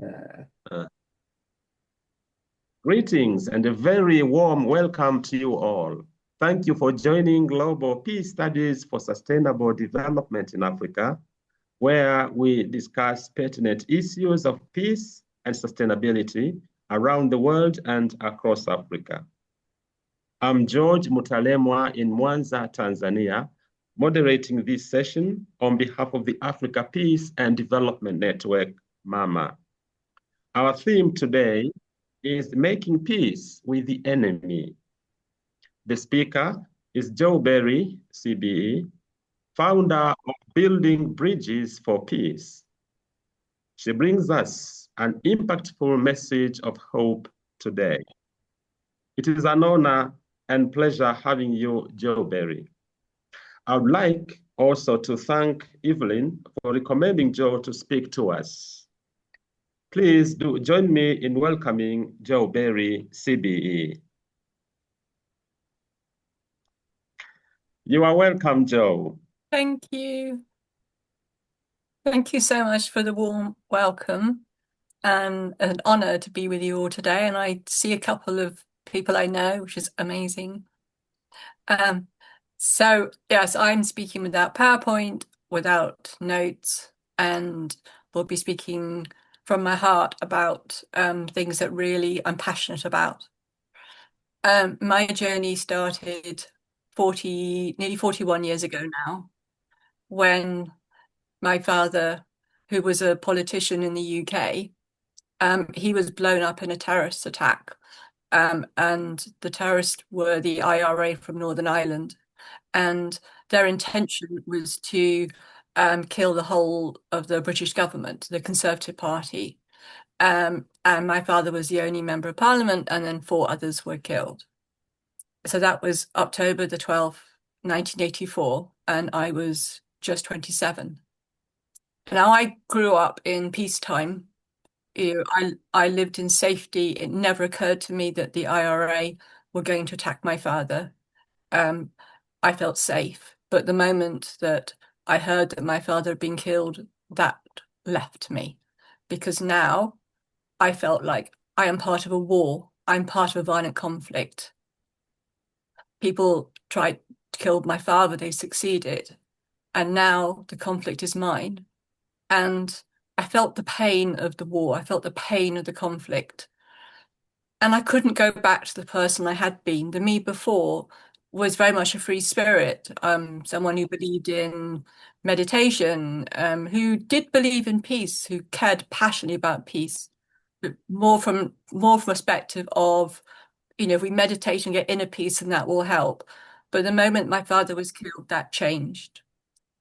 Uh, Greetings and a very warm welcome to you all. Thank you for joining Global Peace Studies for Sustainable Development in Africa, where we discuss pertinent issues of peace and sustainability around the world and across Africa. I'm George Mutalemwa in Mwanza, Tanzania, moderating this session on behalf of the Africa Peace and Development Network, MAMA. Our theme today is making peace with the enemy. The speaker is Joe Berry, CBE, founder of Building Bridges for Peace. She brings us an impactful message of hope today. It is an honor and pleasure having you, Joe Berry. I would like also to thank Evelyn for recommending Joe to speak to us. Please do join me in welcoming Joe Berry, CBE. You are welcome, Joe. Thank you. Thank you so much for the warm welcome and an honor to be with you all today. And I see a couple of people I know, which is amazing. So yes, I'm speaking without PowerPoint, without notes, and will be speaking from my heart about things that really I'm passionate about. My journey started nearly 41 years ago now, when my father, who was a politician in the UK, he was blown up in a terrorist attack. And the terrorists were the IRA from Northern Ireland. And their intention was to kill the whole of the British government, the Conservative Party. And my father was the only member of parliament, and then four others were killed. So that was October the 12th, 1984, and I was just 27. Now, I grew up in peacetime. I lived in safety. It never occurred to me that the IRA were going to attack my father. I felt safe. But the moment that I heard that my father had been killed, that left me. Because now I felt like I am part of a war. I'm part of a violent conflict. People tried to kill my father, they succeeded. And now the conflict is mine. And I felt the pain of the war. I felt the pain of the conflict. And I couldn't go back to the person I had been. The me before was very much a free spirit, someone who believed in meditation, who did believe in peace, who cared passionately about peace, but more from perspective of, if we meditate and get inner peace, then that will help. But the moment my father was killed, that changed.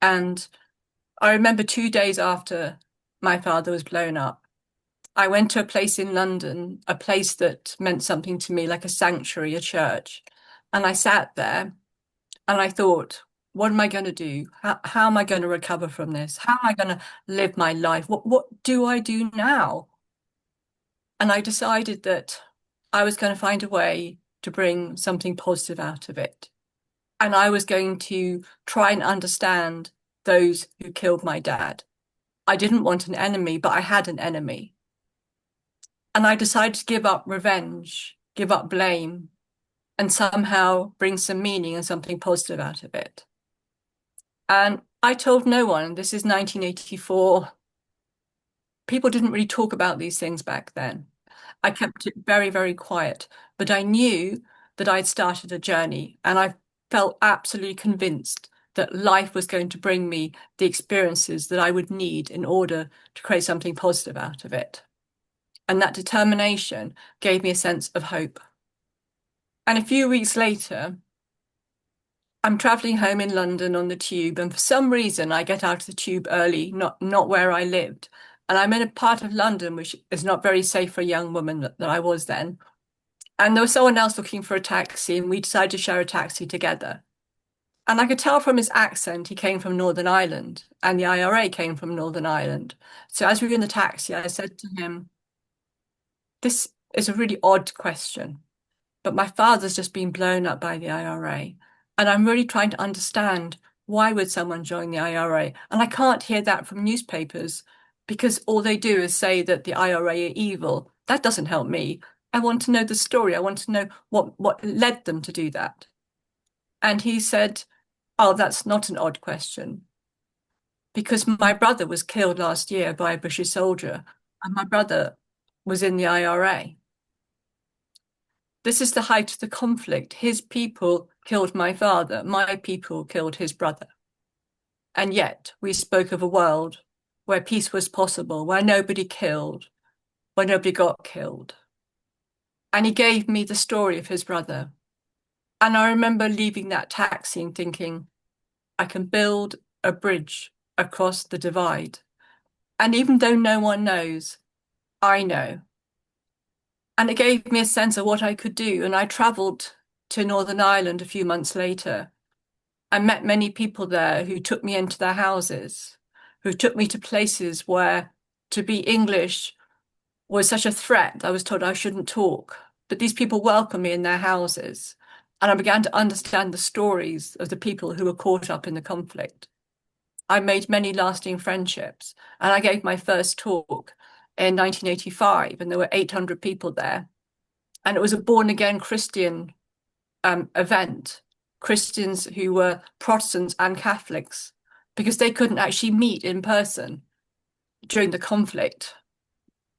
And I remember 2 days after my father was blown up, I went to a place in London, a place that meant something to me, like a sanctuary, a church. And I sat there and I thought, what am I going to do? How am I going to recover from this? How am I going to live my life? What do I do now? And I decided that I was going to find a way to bring something positive out of it. And I was going to try and understand those who killed my dad. I didn't want an enemy, but I had an enemy. And I decided to give up revenge, give up blame, and somehow bring some meaning and something positive out of it. And I told no one. This is 1984. People didn't really talk about these things back then. I kept it very, very quiet, but I knew that I'd started a journey, and I felt absolutely convinced that life was going to bring me the experiences that I would need in order to create something positive out of it. And that determination gave me a sense of hope. And a few weeks later, I'm traveling home in London on the tube, and for some reason I get out of the tube early, not where I lived. And I'm in a part of London which is not very safe for a young woman that I was then. And there was someone else looking for a taxi, and we decided to share a taxi together. And I could tell from his accent he came from Northern Ireland, and the IRA came from Northern Ireland. So as we were in the taxi, I said to him, "This is a really odd question, but my father's just been blown up by the IRA. And I'm really trying to understand, why would someone join the IRA? And I can't hear that from newspapers. because all they do is say that the IRA are evil. That doesn't help me. I want to know the story. I want to know what led them to do that. And he said, oh, that's not an odd question, because my brother was killed last year by a British soldier, and my brother was in the IRA. This is the height of the conflict. His people killed my father. My people killed his brother. And yet we spoke of a world where peace was possible, where nobody killed, where nobody got killed. And he gave me the story of his brother. And I remember leaving that taxi and thinking, I can build a bridge across the divide. And even though no one knows, I know. And it gave me a sense of what I could do. And I travelled to Northern Ireland a few months later. I met many people there who took me into their houses, who took me to places where to be English was such a threat. I was told I shouldn't talk, but these people welcomed me in their houses. And I began to understand the stories of the people who were caught up in the conflict. I made many lasting friendships, and I gave my first talk in 1985, and there were 800 people there. And it was a born-again Christian event, Christians who were Protestants and Catholics, because they couldn't actually meet in person during the conflict,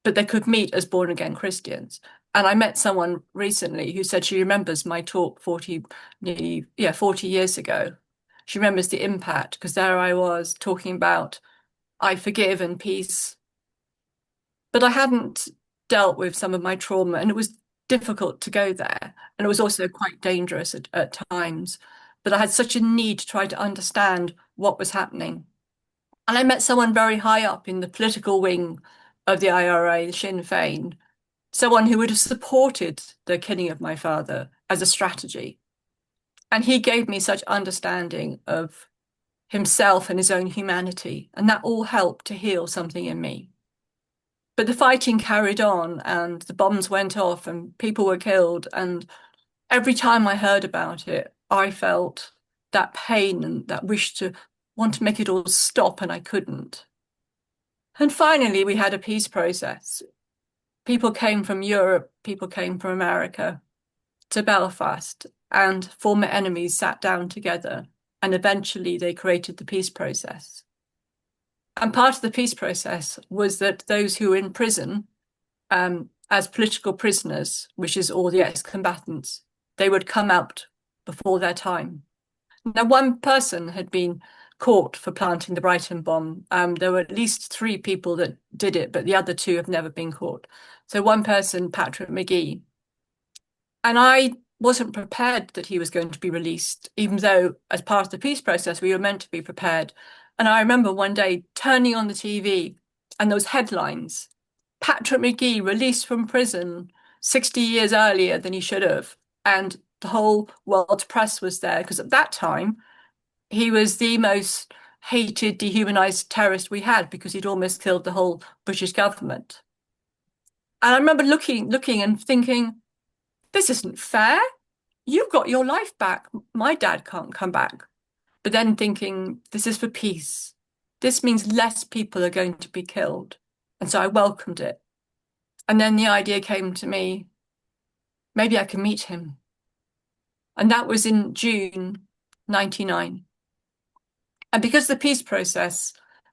but they could meet as born-again Christians. And I met someone recently who said she remembers my talk 40 years ago. She remembers the impact, because there I was talking about I forgive and peace. But I hadn't dealt with some of my trauma, and it was difficult to go there. And it was also quite dangerous at times. But I had such a need to try to understand what was happening. And I met someone very high up in the political wing of the IRA, Sinn Féin, someone who would have supported the killing of my father as a strategy. And he gave me such understanding of himself and his own humanity. And that all helped to heal something in me. But the fighting carried on, and the bombs went off and people were killed. And every time I heard about it, I felt that pain and that wish to want to make it all stop, and I couldn't. And finally, we had a peace process. People came from Europe, people came from America to Belfast, and former enemies sat down together, and eventually they created the peace process. And part of the peace process was that those who were in prison as political prisoners, which is all the ex-combatants, they would come out before their time. Now, one person had been caught for planting the Brighton bomb. There were at least 3 people that did it, but the other 2 have never been caught. So one person, Patrick McGee. And I wasn't prepared that he was going to be released, even though as part of the peace process, we were meant to be prepared. And I remember one day turning on the TV and those headlines, Patrick McGee released from prison 60 years earlier than he should have. And the whole world's press was there, because at that time, he was the most hated, dehumanized terrorist we had, because he'd almost killed the whole British government. And I remember looking and thinking, this isn't fair. You've got your life back. My dad can't come back. But then thinking, this is for peace. This means less people are going to be killed. And so I welcomed it. And then the idea came to me, maybe I can meet him. And that was in June 99. And because of the peace process,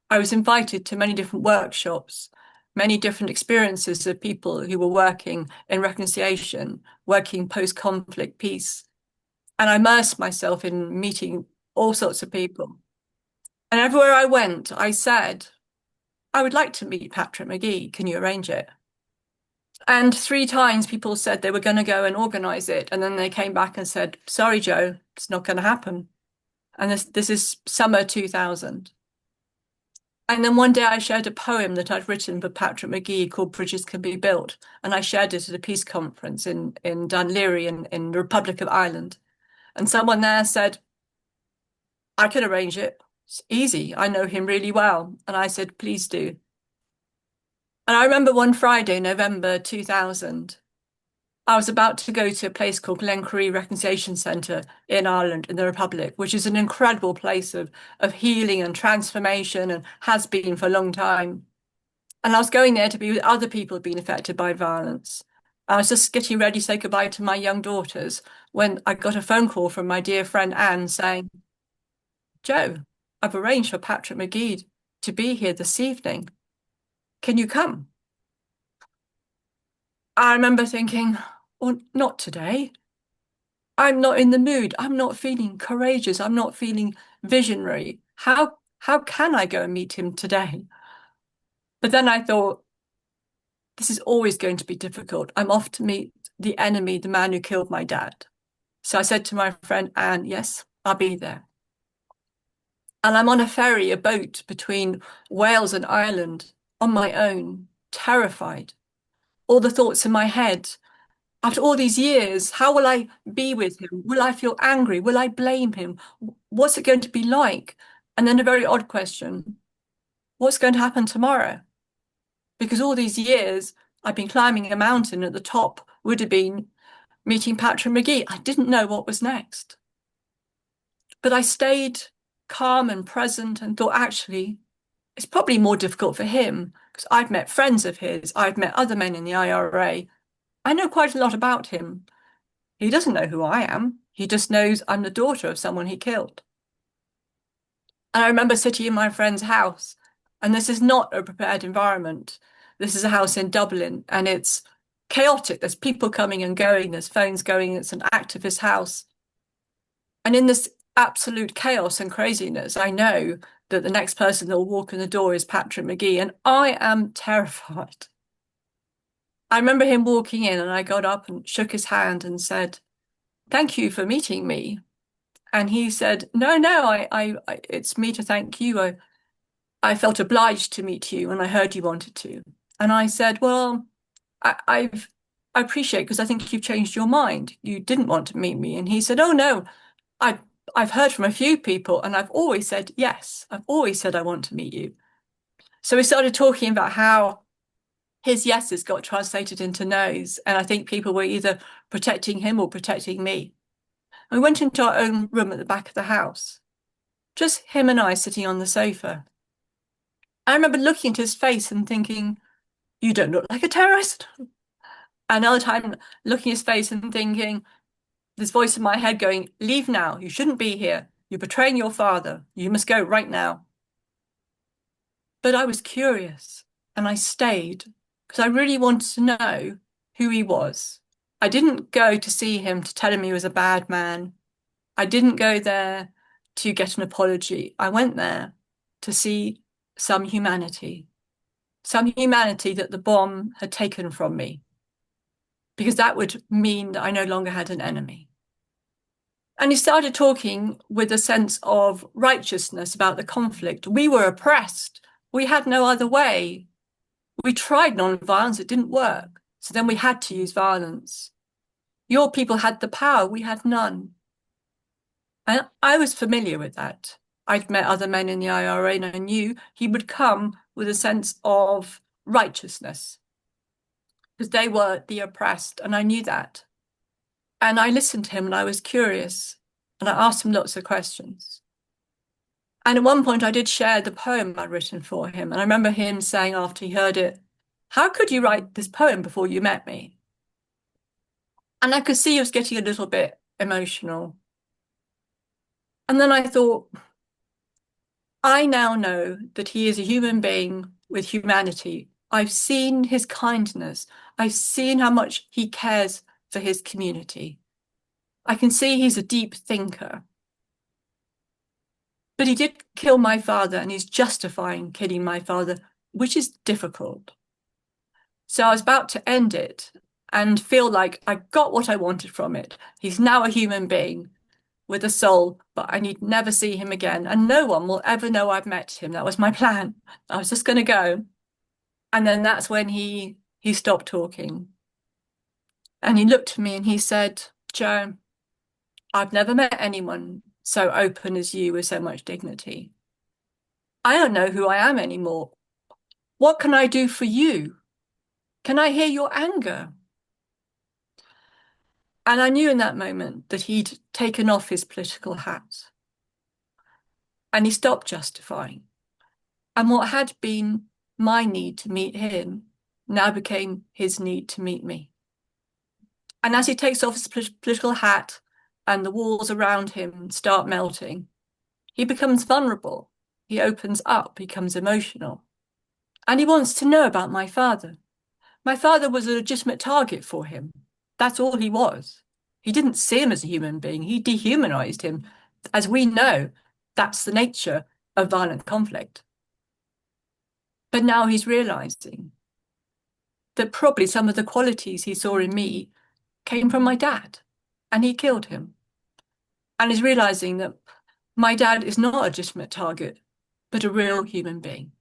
I was invited to many different workshops, many different experiences of people who were working in reconciliation, working post-conflict peace. And I immersed myself in meeting all sorts of people. And everywhere I went, I said, I would like to meet Patrick McGee. Can you arrange it? And 3 times people said they were going to go and organise it. And then they came back and said, sorry, Joe, it's not going to happen. And this is summer 2000. And then one day I shared a poem that I'd written for Patrick McGee called Bridges Can Be Built. And I shared it at a peace conference in Dunleary in the Republic of Ireland. And someone there said, I can arrange it. It's easy. I know him really well. And I said, please do. And I remember one Friday, November 2000, I was about to go to a place called Glencree Reconciliation Centre in Ireland, in the Republic, which is an incredible place of healing and transformation, and has been for a long time. And I was going there to be with other people who'd been affected by violence. I was just getting ready to say goodbye to my young daughters when I got a phone call from my dear friend Anne saying, "Joe, I've arranged for Patrick McGee to be here this evening. Can you come?" I remember thinking, well, not today. I'm not in the mood. I'm not feeling courageous. I'm not feeling visionary. How can I go and meet him today? But then I thought, this is always going to be difficult. I'm off to meet the enemy, the man who killed my dad. So I said to my friend Anne, yes, I'll be there. And I'm on a ferry, a boat between Wales and Ireland on my own, terrified. All the thoughts in my head. After all these years, how will I be with him? Will I feel angry? Will I blame him? What's it going to be like? And then a very odd question, what's going to happen tomorrow? Because all these years, I've been climbing a mountain. At the top would have been meeting Patrick McGee. I didn't know what was next. But I stayed calm and present and thought, actually, it's probably more difficult for him because I've met friends of his. I've met other men in the IRA. I know quite a lot about him. He doesn't know who I am. He just knows I'm the daughter of someone he killed. And I remember sitting in my friend's house, and this is not a prepared environment. This is a house in Dublin, and it's chaotic. There's people coming and going, there's phones going, it's an activist house. And in this absolute chaos and craziness, I know that the next person that will walk in the door is Patrick McGee, and I am terrified. I remember him walking in, and I got up and shook his hand and said, "Thank you for meeting me." And he said, "No, no, it's me to thank you. I felt obliged to meet you, and I heard you wanted to." And I said, "Well, I appreciate because I think you've changed your mind. You didn't want to meet me." And he said, "Oh no, I I've heard from a few people, and I've always said yes. I've always said I want to meet you." So we started talking about how his yeses got translated into no's, and I think people were either protecting him or protecting me. And we went into our own room at the back of the house, just him and I sitting on the sofa. I remember looking into his face and thinking, "You don't look like a terrorist." Another time, looking at his face and thinking, this voice in my head going, "Leave now. You shouldn't be here. You're betraying your father. You must go right now." But I was curious and I stayed because I really wanted to know who he was. I didn't go to see him to tell him he was a bad man. I didn't go there to get an apology. I went there to see some humanity that the bomb had taken from me, because that would mean that I no longer had an enemy. And he started talking with a sense of righteousness about the conflict. We were oppressed. We had no other way. We tried non-violence, it didn't work. So then we had to use violence. Your people had the power, we had none. And I was familiar with that. I'd met other men in the IRA and I knew he would come with a sense of righteousness because they were the oppressed, and I knew that. And I listened to him and I was curious and I asked him lots of questions. And at one point I did share the poem I'd written for him. And I remember him saying after he heard it, "How could you write this poem before you met me?" And I could see he was getting a little bit emotional. And then I thought, I now know that he is a human being with humanity. I've seen his kindness. I've seen how much he cares for his community. I can see he's a deep thinker. But he did kill my father and he's justifying killing my father, which is difficult. So I was about to end it and feel like I got what I wanted from it. He's now a human being with a soul, but I need never see him again. And no one will ever know I've met him. That was my plan. I was just going to go. And then that's when he stopped talking. And he looked at me and he said, "Joe, I've never met anyone so open as you with so much dignity. I don't know who I am anymore. What can I do for you? Can I hear your anger?" And I knew in that moment that he'd taken off his political hat and he stopped justifying. And what had been my need to meet him now became his need to meet me. And as he takes off his political hat and the walls around him start melting, he becomes vulnerable. He opens up, becomes emotional. And he wants to know about my father. My father was a legitimate target for him. That's all he was. He didn't see him as a human being. He dehumanized him. As we know, that's the nature of violent conflict. But now he's realizing that probably some of the qualities he saw in me came from my dad, and he killed him. And he's realizing that my dad is not a legitimate target, but a real human being.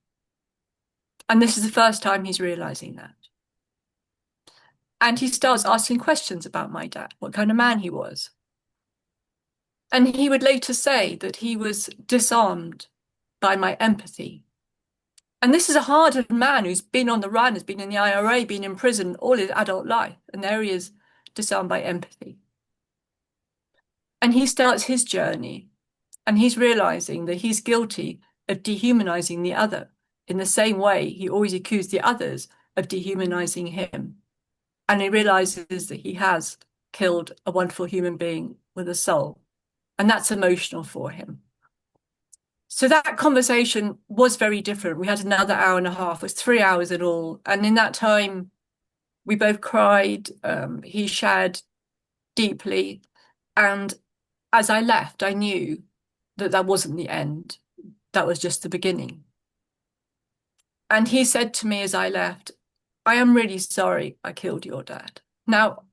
And this is the first time he's realizing that. And he starts asking questions about my dad, what kind of man he was. And he would later say that he was disarmed by my empathy. And this is a hardened man who's been on the run, has been in the IRA, been in prison all his adult life. And there he is, disarmed by empathy. And he starts his journey, and he's realizing that he's guilty of dehumanizing the other in the same way he always accused the others of dehumanizing him. And he realizes that he has killed a wonderful human being with a soul. And that's emotional for him. So that conversation was very different. We had another hour and a half, it was 3 hours in all. And in that time, we both cried. He shared deeply. And as I left, I knew that that wasn't the end. That was just the beginning. And he said to me as I left, I am really sorry I killed your dad. Now,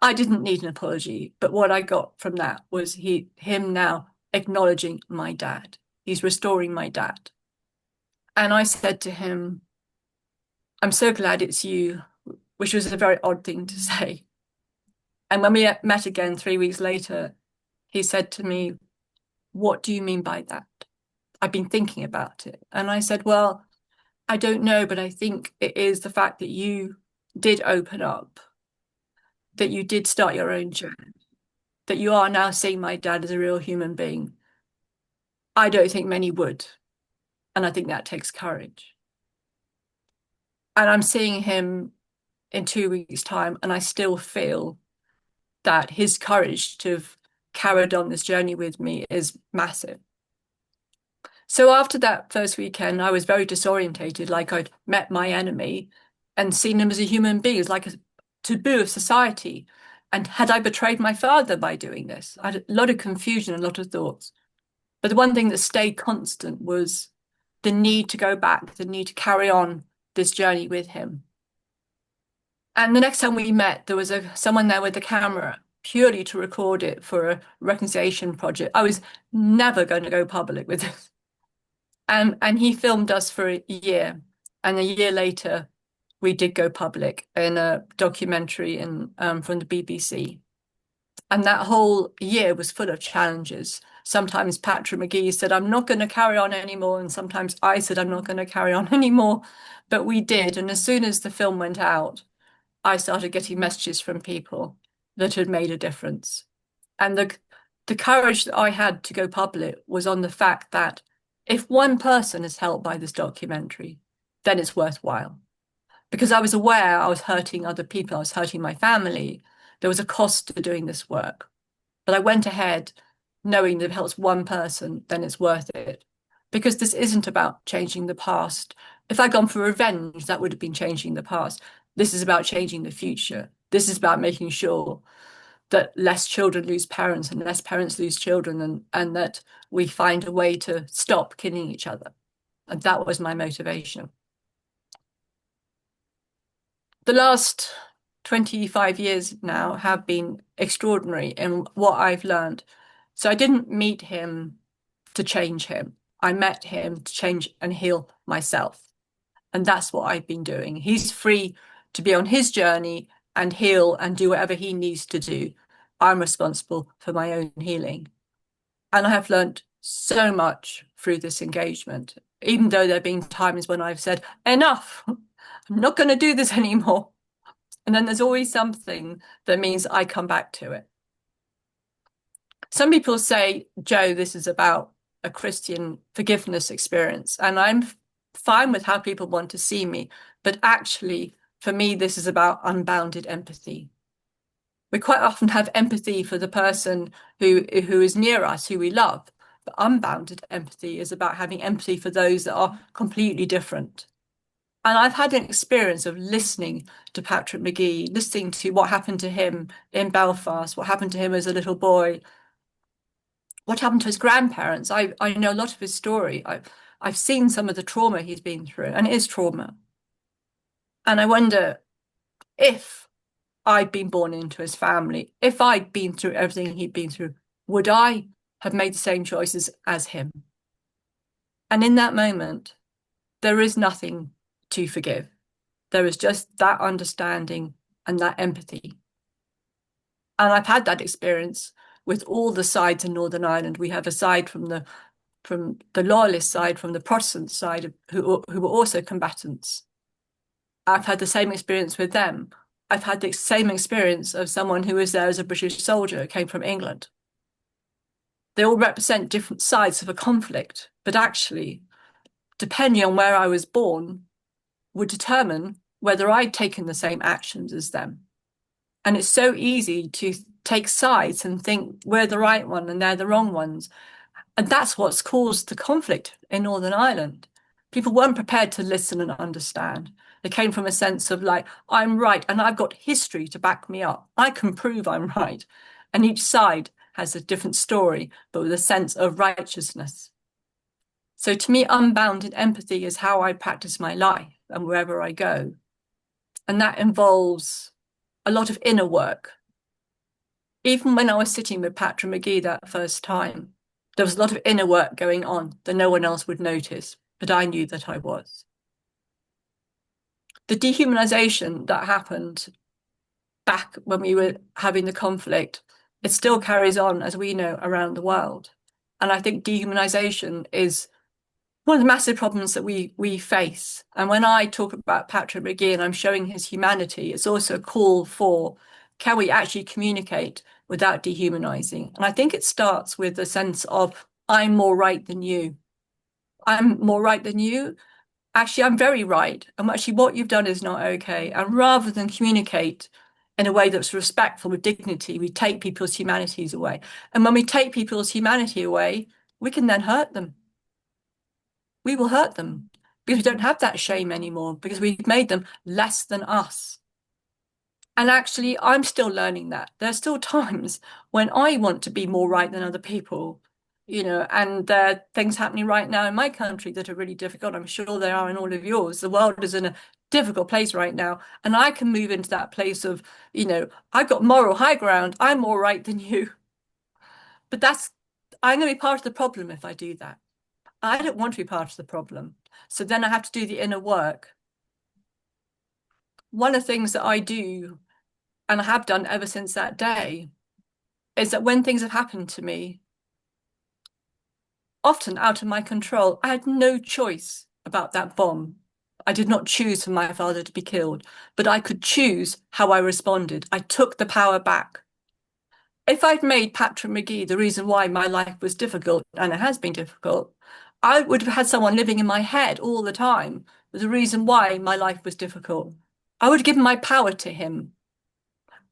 I didn't need an apology, but what I got from that was him now acknowledging my dad. He's restoring my dad. And I said to him, I'm so glad it's you, which was a very odd thing to say. And when we met again 3 weeks later, he said to me, what do you mean by that? I've been thinking about it. And I said, well, I don't know, but I think it is the fact that you did open up, that you did start your own journey, that you are now seeing my dad as a real human being. I don't think many would. And I think that takes courage. And I'm seeing him in 2 weeks' time, and I still feel that his courage to have carried on this journey with me is massive. So after that first weekend, I was very disorientated, like I'd met my enemy and seen him as a human being, as like a taboo of society. And had I betrayed my father by doing this? I had a lot of confusion, a lot of thoughts. But the one thing that stayed constant was the need to go back, the need to carry on this journey with him. And the next time we met, there was someone there with a camera purely to record it for a reconciliation project. I was never going to go public with this. And he filmed us for a year. And a year later, we did go public in a documentary from the BBC. And that whole year was full of challenges. Sometimes Patrick McGee said, I'm not going to carry on anymore. And sometimes I said, I'm not going to carry on anymore. But we did. And as soon as the film went out, I started getting messages from people that had made a difference. And the courage that I had to go public was on the fact that if one person is helped by this documentary, then it's worthwhile. Because I was aware I was hurting other people, I was hurting my family. There was a cost to doing this work. But I went ahead knowing that if it helps one person, then it's worth it. Because this isn't about changing the past. If I'd gone for revenge, that would have been changing the past. This is about changing the future. This is about making sure that less children lose parents and less parents lose children, and that we find a way to stop killing each other. And that was my motivation. The last 25 years now have been extraordinary in what I've learned. So I didn't meet him to change him. I met him to change and heal myself. And that's what I've been doing. He's free to be on his journey and heal and do whatever he needs to do. I'm responsible for my own healing. And I have learned so much through this engagement, even though there have been times when I've said, enough, I'm not going to do this anymore. And then there's always something that means I come back to it. Some people say, Joe, this is about a Christian forgiveness experience. And I'm fine with how people want to see me, but actually, for me, this is about unbounded empathy. We quite often have empathy for the person who is near us, who we love, but unbounded empathy is about having empathy for those that are completely different. And I've had an experience of listening to Patrick Magee, listening to what happened to him in Belfast, what happened to him as a little boy, what happened to his grandparents. I know a lot of his story. I've seen some of the trauma he's been through, and it is trauma. And I wonder if I'd been born into his family, if I'd been through everything he'd been through, would I have made the same choices as him? And in that moment, there is nothing to forgive. There is just that understanding and that empathy. And I've had that experience with all the sides in Northern Ireland. We have a side from the loyalist side, from the Protestant side, who were also combatants. I've had the same experience with them. I've had the same experience of someone who was there as a British soldier who came from England. They all represent different sides of a conflict, but actually, depending on where I was born, would determine whether I'd taken the same actions as them. And it's so easy to take sides and think we're the right one and they're the wrong ones. And that's what's caused the conflict in Northern Ireland. People weren't prepared to listen and understand. They came from a sense of like, I'm right, and I've got history to back me up. I can prove I'm right. And each side has a different story, but with a sense of righteousness. So to me, unbounded empathy is how I practice my life and wherever I go. And that involves a lot of inner work. Even when I was sitting with Patrick Magee that first time, there was a lot of inner work going on that no one else would notice, but I knew that I was. The dehumanization that happened back when we were having the conflict, it still carries on, as we know, around the world. And I think dehumanization is one of the massive problems that we face. And when I talk about Patrick Magee and I'm showing his humanity, it's also a call for, can we actually communicate without dehumanizing? And I think it starts with a sense of, I'm more right than you. I'm more right than you. Actually, I'm very right. And actually, what you've done is not okay. And rather than communicate in a way that's respectful with dignity, we take people's humanities away. And when we take people's humanity away, we can then hurt them. We will hurt them because we don't have that shame anymore, because we've made them less than us. And actually, I'm still learning that. There's still times when I want to be more right than other people, and there are things happening right now in my country that are really difficult. I'm sure there are in all of yours. The world is in a difficult place right now. And I can move into that place of, I've got moral high ground. I'm more right than you. But I'm going to be part of the problem if I do that. I don't want to be part of the problem. So then I have to do the inner work. One of the things that I do, and I have done ever since that day, is that when things have happened to me, often out of my control, I had no choice about that bomb. I did not choose for my father to be killed, but I could choose how I responded. I took the power back. If I'd made Patrick Magee the reason why my life was difficult, and it has been difficult, I would have had someone living in my head all the time with the reason why my life was difficult. I would have given my power to him.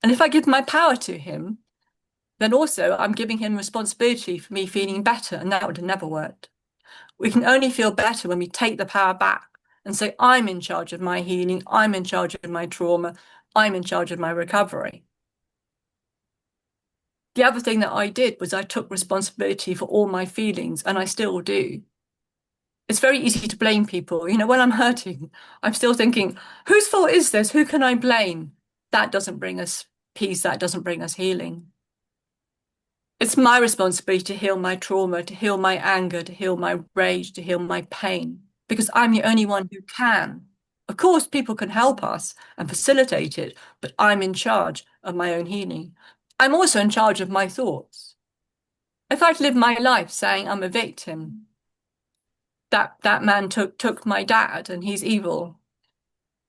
And if I give my power to him, then also I'm giving him responsibility for me feeling better, and that would have never worked. We can only feel better when we take the power back and say, I'm in charge of my healing, I'm in charge of my trauma, I'm in charge of my recovery. The other thing that I did was I took responsibility for all my feelings, and I still do. It's very easy to blame people. When I'm hurting, I'm still thinking, whose fault is this? Who can I blame? That doesn't bring us peace. That doesn't bring us healing. It's my responsibility to heal my trauma, to heal my anger, to heal my rage, to heal my pain, because I'm the only one who can. Of course, people can help us and facilitate it, but I'm in charge of my own healing. I'm also in charge of my thoughts. If I'd lived my life saying I'm a victim, that man took my dad and he's evil,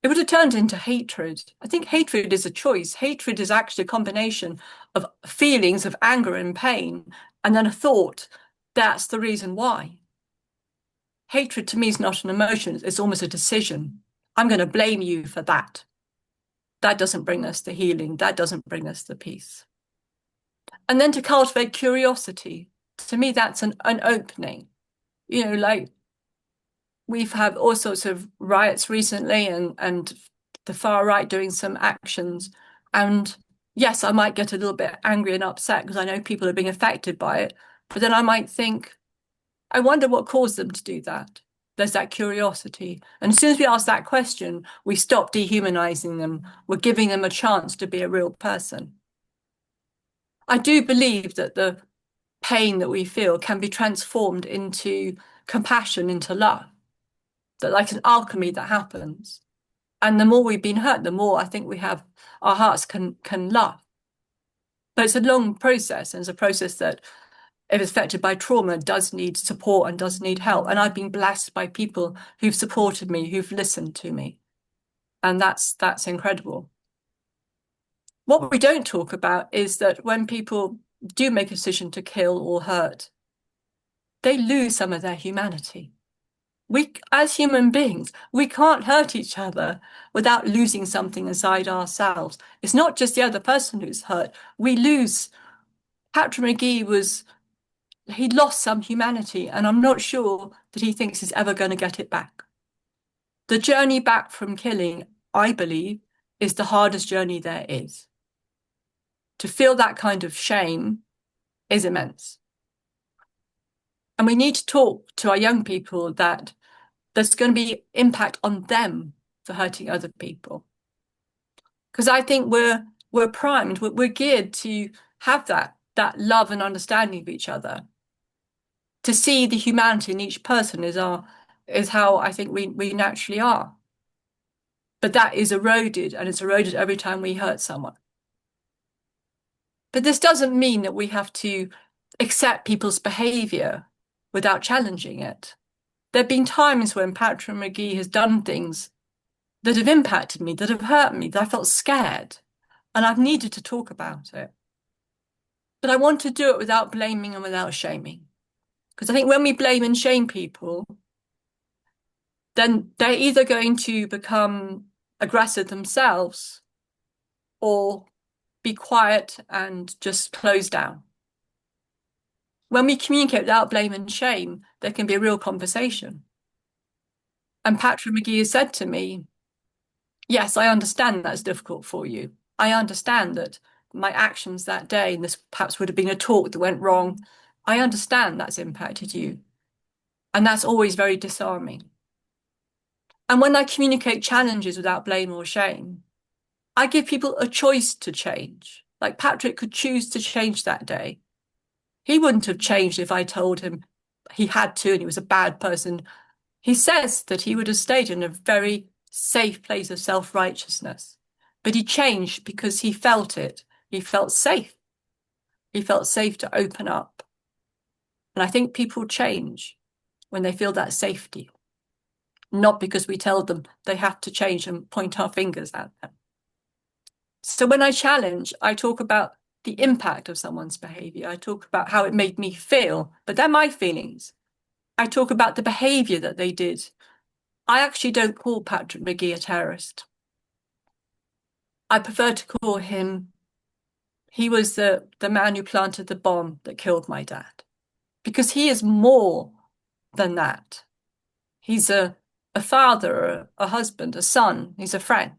it would have turned into hatred. I think hatred is a choice. Hatred is actually a combination of feelings of anger and pain, and then a thought, that's the reason why. hatred to me is not an emotion, it's almost a decision. I'm going to blame you for that. That doesn't bring us the healing, that doesn't bring us the peace. And then to cultivate curiosity, to me, that's an opening. You know, like we've had all sorts of riots recently and the far right doing some actions. And yes, I might get a little bit angry and upset because I know people are being affected by it. But then I might think, I wonder what caused them to do that. There's that curiosity. And as soon as we ask that question, we stop dehumanizing them. We're giving them a chance to be a real person. I do believe that the pain that we feel can be transformed into compassion, into love. That like an alchemy that happens. And the more we've been hurt, the more I think we have our hearts can love. But it's a long process, and it's a process that, if it's affected by trauma, does need support and does need help. And I've been blessed by people who've supported me, who've listened to me. And that's incredible. What we don't talk about is that when people do make a decision to kill or hurt, they lose some of their humanity. We, as human beings, we can't hurt each other without losing something inside ourselves. It's not just the other person who's hurt. We lose. Patrick McGee he lost some humanity, and I'm not sure that he thinks he's ever going to get it back. The journey back from killing, I believe, is the hardest journey there is. To feel that kind of shame is immense. And we need to talk to our young people that there's going to be impact on them for hurting other people. Because I think we're primed, we're geared to have that love and understanding of each other. To see the humanity in each person is how I think we naturally are. But that is eroded, and it's eroded every time we hurt someone. But this doesn't mean that we have to accept people's behavior without challenging it. There have been times when Patrick McGee has done things that have impacted me, that have hurt me, that I felt scared, and I've needed to talk about it. But I want to do it without blaming and without shaming. Because I think when we blame and shame people, then they're either going to become aggressive themselves or be quiet and just close down. When we communicate without blame and shame, there can be a real conversation. And Patrick McGee has said to me, yes, I understand that's difficult for you. I understand that my actions that day, and this perhaps would have been a talk that went wrong, I understand that's impacted you. And that's always very disarming. And when I communicate challenges without blame or shame, I give people a choice to change. Like Patrick could choose to change that day. He wouldn't have changed if I told him he had to and he was a bad person. He says that he would have stayed in a very safe place of self-righteousness. But he changed because he felt it. He felt safe. He felt safe to open up. And I think people change when they feel that safety, not because we tell them they have to change and point our fingers at them. So when I challenge, I talk about the impact of someone's behavior. I talk about how it made me feel, but they're my feelings. I talk about the behavior that they did. I actually don't call Patrick McGee a terrorist. I prefer to call him, he was the man who planted the bomb that killed my dad. Because he is more than that. He's a father, a husband, a son, he's a friend.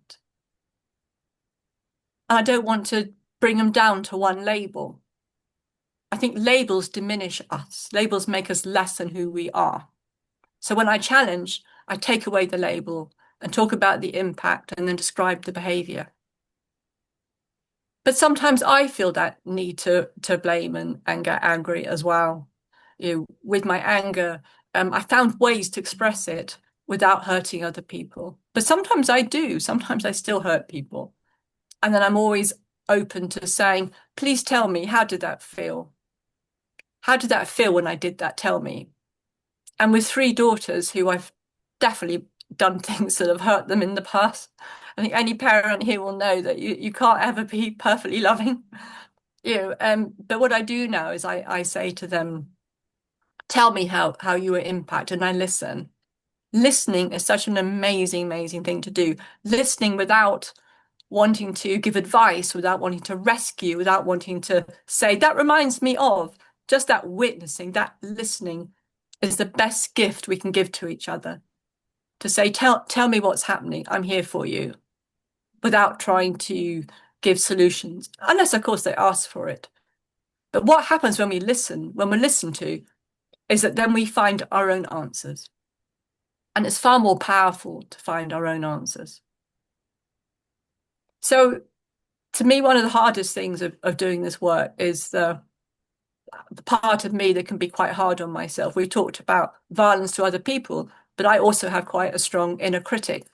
And I don't want to bring him down to one label. I think labels diminish us. Labels make us less than who we are. So when I challenge, I take away the label and talk about the impact and then describe the behavior. But sometimes I feel that need to blame and get angry as well. With my anger, I found ways to express it without hurting other people. But sometimes I do. Sometimes I still hurt people. And then I'm always open to saying, please tell me, how did that feel? How did that feel when I did that? Tell me. And with 3 daughters who I've definitely done things that have hurt them in the past, I think any parent here will know that you can't ever be perfectly loving. But what I do now is I say to them, tell me how you were impacted, and I listen. Listening is such an amazing, amazing thing to do. Listening without wanting to give advice, without wanting to rescue, without wanting to say, that reminds me of, just that witnessing, that listening is the best gift we can give to each other. To say, tell me what's happening. I'm here for you, without trying to give solutions, unless, of course, they ask for it. But what happens when we listen, when we're listened to, is that then we find our own answers. And it's far more powerful to find our own answers. So to me, one of the hardest things of doing this work is the part of me that can be quite hard on myself. We've talked about violence to other people, but I also have quite a strong inner critic.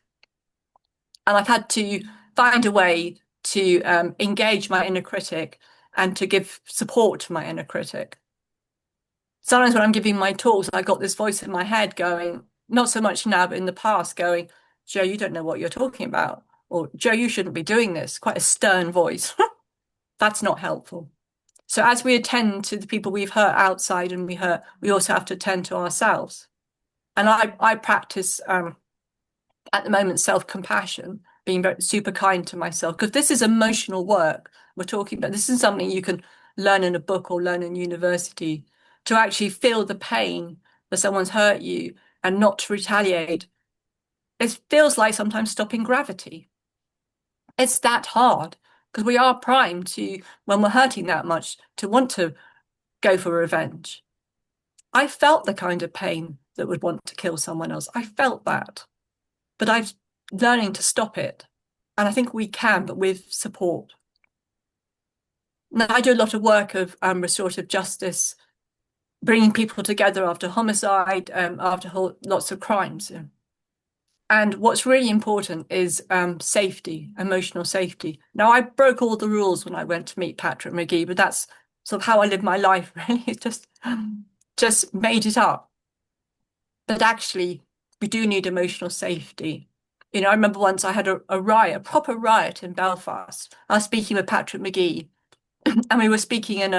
And I've had to find a way to engage my inner critic and to give support to my inner critic. Sometimes when I'm giving my talks, I've got this voice in my head going, not so much now, but in the past, going, Joe, you don't know what you're talking about. Or Joe, you shouldn't be doing this. Quite a stern voice. That's not helpful. So as we attend to the people we've hurt outside and we hurt, we also have to attend to ourselves. And I practice at the moment self-compassion, being very super kind to myself, because this is emotional work we're talking about. This isn't something you can learn in a book or learn in university. To actually feel the pain that someone's hurt you and not to retaliate, it feels like sometimes stopping gravity. It's that hard because we are primed to, when we're hurting that much, to want to go for revenge. I felt the kind of pain that would want to kill someone else. I felt that, but I'm learning to stop it. And I think we can, but with support. Now, I do a lot of work of restorative justice, bringing people together after homicide, after lots of crimes. And what's really important is safety, emotional safety. Now, I broke all the rules when I went to meet Patrick McGee, but that's sort of how I live my life, really. It's just made it up. But actually, we do need emotional safety. You know, I remember once I had a riot, a proper riot in Belfast. I was speaking with Patrick McGee, and we were speaking in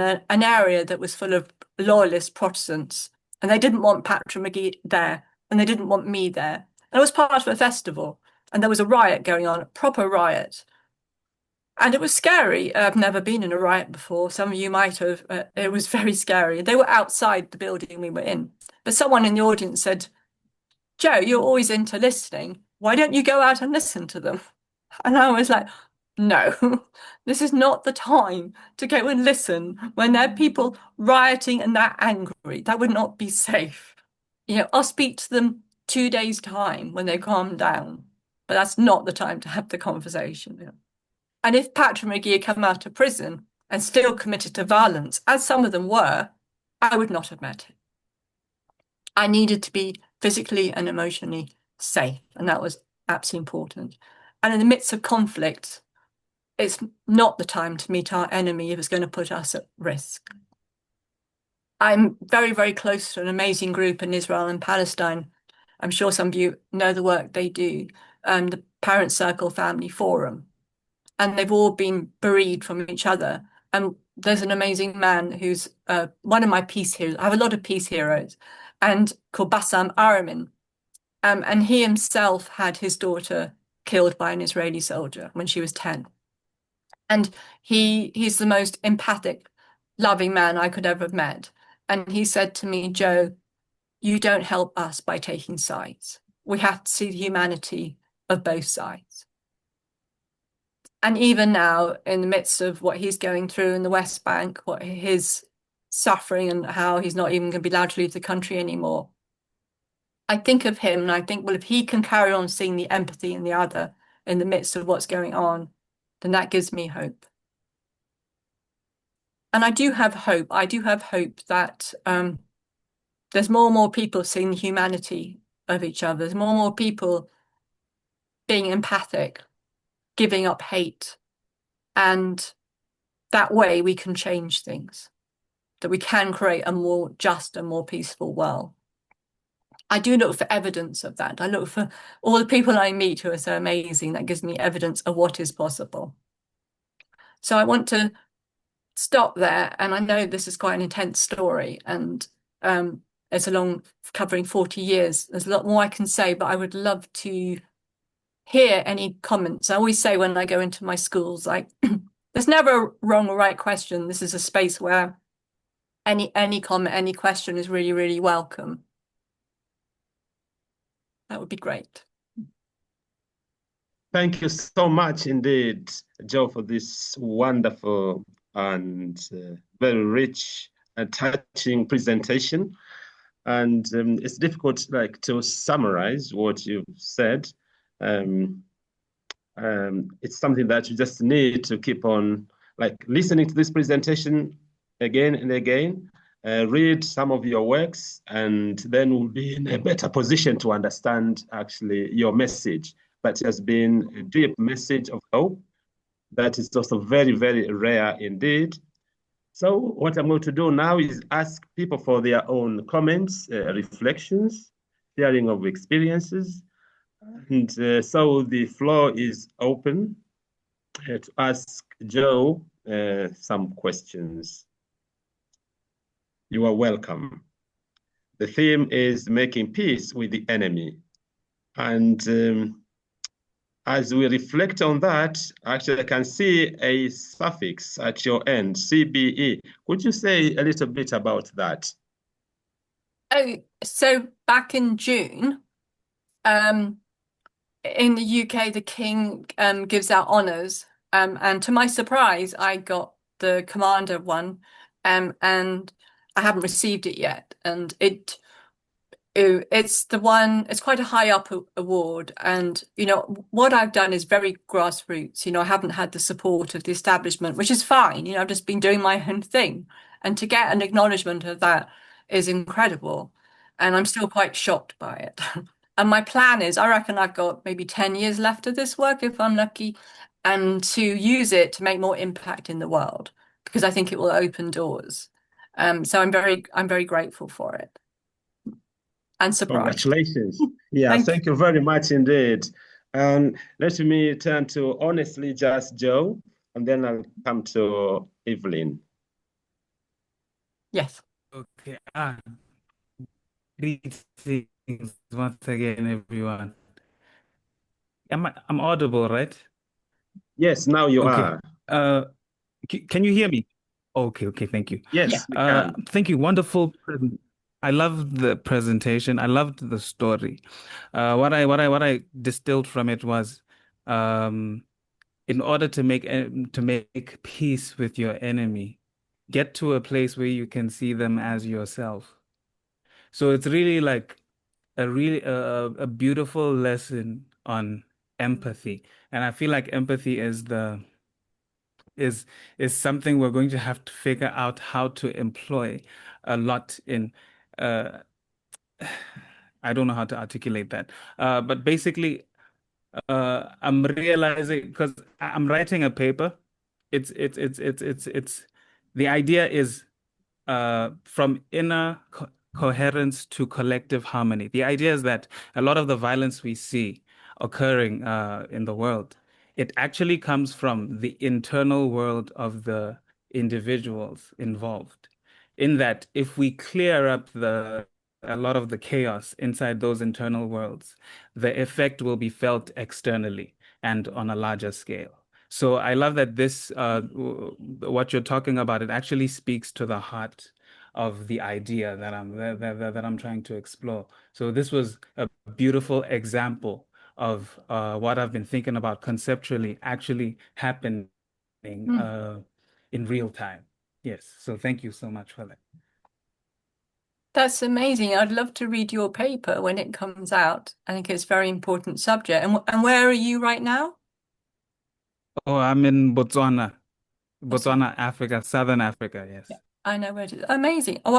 an area that was full of loyalist Protestants, and they didn't want Patrick McGee there, and they didn't want me there. And it was part of a festival, and there was a riot going on, a proper riot. And it was scary. I've never been in a riot before. Some of you might have. It was very scary. They were outside the building we were in. But someone in the audience said, Joe, you're always into listening. Why don't you go out and listen to them? And I was like, no, this is not the time to go and listen when there are people rioting and they're angry. That would not be safe. You know, I'll speak to them 2 days' time when they calm down, but that's not the time to have the conversation. You know? And if Patrick McGee had come out of prison and still committed to violence, as some of them were, I would not have met him. I needed to be physically and emotionally safe, and that was absolutely important. And in the midst of conflict, it's not the time to meet our enemy if it's going to put us at risk. I'm very, very close to an amazing group in Israel and Palestine. I'm sure some of you know the work they do, the Parent Circle Family Forum. And they've all been bereaved from each other. And there's an amazing man who's one of my peace heroes. I have a lot of peace heroes, and called Bassam Aramin. And he himself had his daughter killed by an Israeli soldier when she was 10. And he's the most empathic, loving man I could ever have met. And he said to me, Joe, you don't help us by taking sides. We have to see the humanity of both sides. And even now, in the midst of what he's going through in the West Bank, what his suffering and how he's not even going to be allowed to leave the country anymore, I think of him and I think, well, if he can carry on seeing the empathy in the other in the midst of what's going on, then that gives me hope. And I do have hope. I do have hope that there's more and more people seeing the humanity of each other. There's more and more people being empathic, giving up hate. And that way we can change things, that we can create a more just and more peaceful world. I do look for evidence of that. I look for all the people I meet who are so amazing. That gives me evidence of what is possible. So I want to stop there. And I know this is quite an intense story. And It's a long covering 40 years. There's a lot more I can say, but I would love to hear any comments. I always say when I go into my schools, like, there's never a wrong or right question. This is a space where any comment, any question is really, really welcome. That would be great. Thank you so much indeed, Joe, for this wonderful and very rich and touching presentation. And it's difficult, like, to summarize what you've said. It's something that you just need to keep on, like, listening to this presentation again and again. Read some of your works, and then we'll be in a better position to understand actually your message. But it has been a deep message of hope that is also very, very rare indeed. So what I'm going to do now is ask people for their own comments, reflections, sharing of experiences. And so the floor is open to ask Joe some questions. You are welcome. The theme is making peace with the enemy. And as we reflect on that, actually I can see a suffix at your end, CBE. Could you say a little bit about that? Oh, so back in June, in the UK, the King gives out honours, and to my surprise, I got the Commander one, and I haven't received it yet, and it's the one, it's quite a high up award. And, what I've done is very grassroots. I haven't had the support of the establishment, which is fine. I've just been doing my own thing. And to get an acknowledgement of that is incredible. And I'm still quite shocked by it. And my plan is, I reckon I've got maybe 10 years left of this work if I'm lucky, and to use it to make more impact in the world, because I think it will open doors. So I'm very grateful for it and surprised. Congratulations. Yeah, Thank thank you very much indeed. And let me turn to honestly just Joe, and then I'll come to Evelyn. Yes. Okay. Greetings once again, everyone. I'm audible, right? Yes, now you Okay. are. Can you hear me? Okay, thank you. Yes, we can. Thank you. Wonderful. I loved the presentation. I loved the story. What I distilled from it was, in order to make peace with your enemy, get to a place where you can see them as yourself. So it's really like a beautiful lesson on empathy. And I feel like empathy is something we're going to have to figure out how to employ a lot in uh I don't know how to articulate that. But basically, I'm realizing, because I'm writing a paper. It's the idea is, from inner coherence to collective harmony. The idea is that a lot of the violence we see occurring in the world, it actually comes from the internal world of the individuals involved. In that, if we clear up a lot of the chaos inside those internal worlds, the effect will be felt externally and on a larger scale. So I love that what you're talking about, it actually speaks to the heart of the idea that I'm trying to explore. So this was a beautiful example of what I've been thinking about conceptually actually happening in real time. Yes. So thank you so much for that. That's amazing. I'd love to read your paper when it comes out. I think it's a very important subject. And where are you right now? Oh, I'm in Botswana, Awesome. Africa, Southern Africa. Yeah, Yes. I know where it is. Amazing. Oh,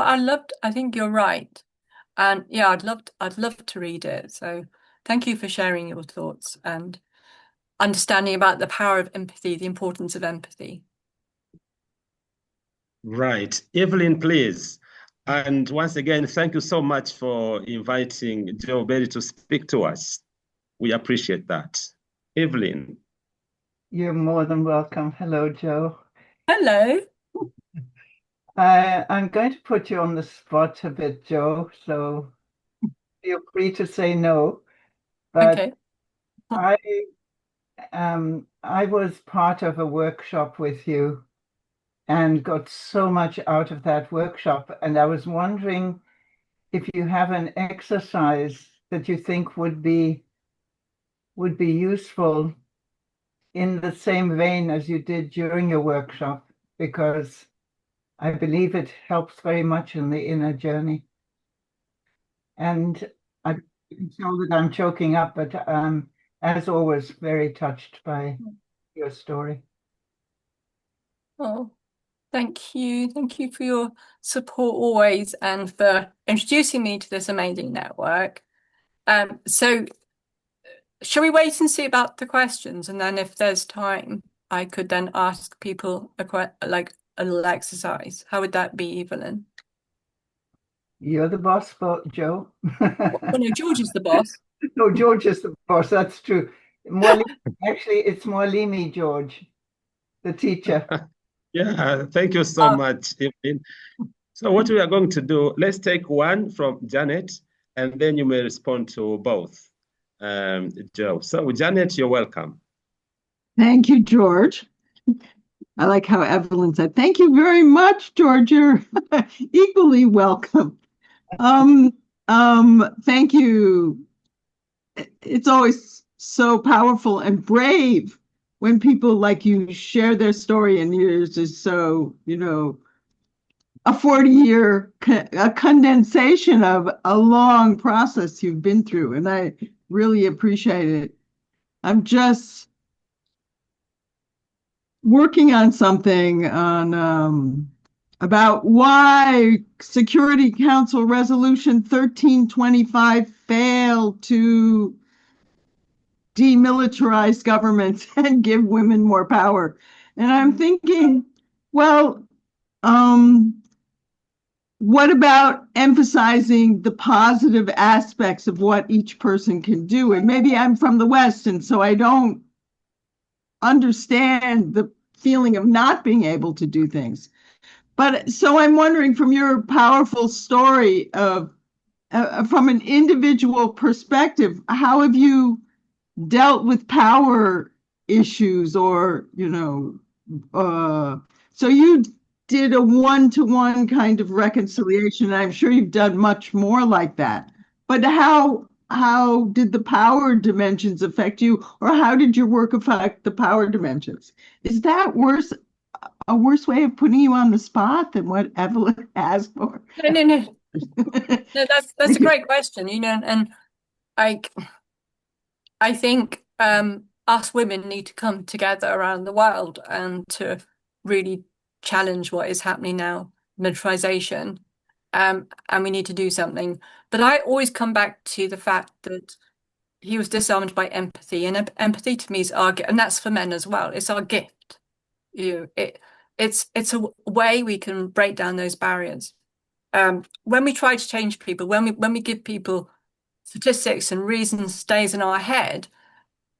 I think you're right. And yeah, I'd love to read it. So thank you for sharing your thoughts and understanding about the power of empathy, the importance of empathy. Right. Evelyn, please. And once again, thank you so much for inviting Joe Berry to speak to us. We appreciate that. Evelyn. You're more than welcome. Hello, Joe. Hello. I'm going to put you on the spot a bit, Joe, so feel free to say no. But Okay. I I was part of a workshop with you and got so much out of that workshop. And I was wondering if you have an exercise that you think would be useful in the same vein as you did during your workshop, because I believe it helps very much in the inner journey. And I can tell that I'm choking up, but as always, very touched by your story. Oh, thank you. Thank you for your support always and for introducing me to this amazing network. So shall we wait and see about the questions? And then if there's time, I could then ask people like a little exercise. How would that be, Evelyn? You're the boss, Joe. Well, no, George is the boss. No, George is the boss. That's true. Actually, it's Mwalimi George, the teacher. Yeah, thank you so much, Evelyn. So what we are going to do, let's take one from Janet, and then you may respond to both, Joe. So Janet, you're welcome. Thank you, George. I like how Evelyn said, thank you very much, George. You're equally welcome. Thank you. It's always so powerful and brave when people like you share their story, and yours is so, a 40-year a condensation of a long process you've been through, and I really appreciate it. I'm just working on something about why Security Council Resolution 1325 failed to demilitarize governments and give women more power. And I'm thinking, well, what about emphasizing the positive aspects of what each person can do? And maybe I'm from the West, and so I don't understand the feeling of not being able to do things. But so I'm wondering, from your powerful story of from an individual perspective, how have you dealt with power issues, or so you did a one-to-one kind of reconciliation. I'm sure you've done much more like that. But how did the power dimensions affect you, or how did your work affect the power dimensions? Is that a worse way of putting you on the spot than what Evelyn asked for? No. No, that's a great question, and I think us women need to come together around the world and to really challenge what is happening now, militarization, and we need to do something. But I always come back to the fact that he was disarmed by empathy, and empathy to me is our gift, and that's for men as well. It's our gift. It's a way we can break down those barriers. When we try to change people, when we give people statistics and reasons stays in our head,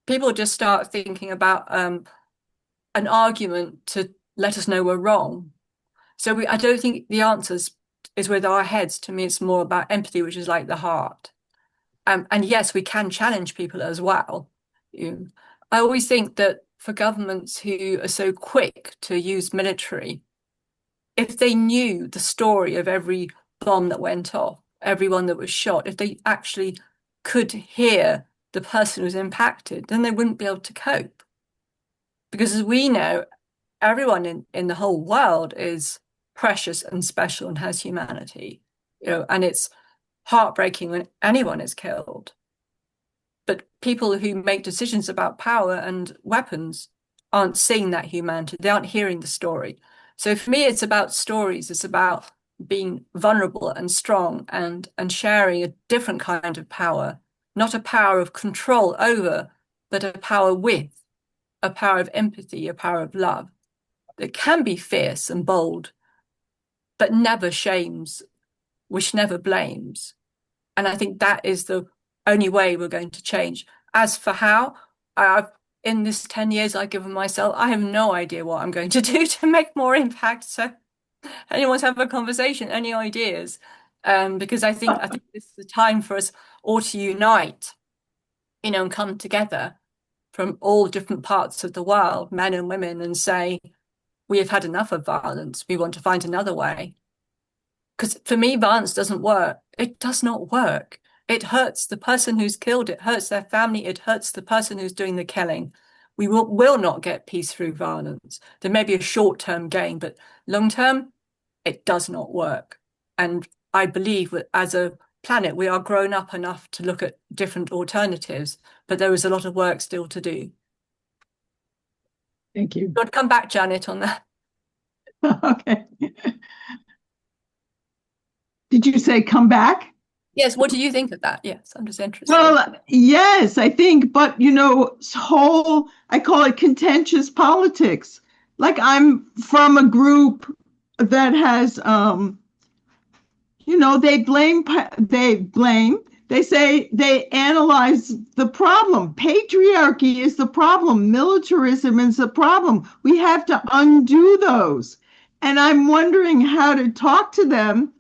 people just start thinking about an argument to let us know we're wrong. So I don't think the answers is with our heads. To me, it's more about empathy, which is like the heart. And yes, we can challenge people as well. I always think that for governments who are so quick to use military, if they knew the story of every bomb that went off, everyone that was shot, if they actually could hear the person who was impacted, then they wouldn't be able to cope. Because as we know, everyone in the whole world is precious and special and has humanity, and it's heartbreaking when anyone is killed. But people who make decisions about power and weapons aren't seeing that humanity. They aren't hearing the story. So for me, it's about stories. It's about being vulnerable and strong and sharing a different kind of power, not a power of control over, but a power with, a power of empathy, a power of love that can be fierce and bold, but never shames, which never blames. And I think that is the only way we're going to change. As for how, in this 10 years I've given myself, I have no idea what I'm going to do to make more impact. So Anyone wants to have a conversation? Any ideas? Because I think this is the time for us all to unite, and come together from all different parts of the world, men and women, and say, we have had enough of violence. We want to find another way. Because for me, violence doesn't work. It does not work. It hurts the person who's killed. It hurts their family. It hurts the person who's doing the killing. We will not get peace through violence. There may be a short-term gain, but long-term, it does not work. And I believe that as a planet, we are grown up enough to look at different alternatives, but there is a lot of work still to do. Thank you. I'd come back, Janet, on that. Okay. Did you say come back? Yes, what do you think of that? Yes, I'm just interested. Well, yes, I think, but I call it contentious politics. Like I'm from a group that has, they say they analyze the problem. Patriarchy is the problem. Militarism is the problem. We have to undo those. And I'm wondering how to talk to them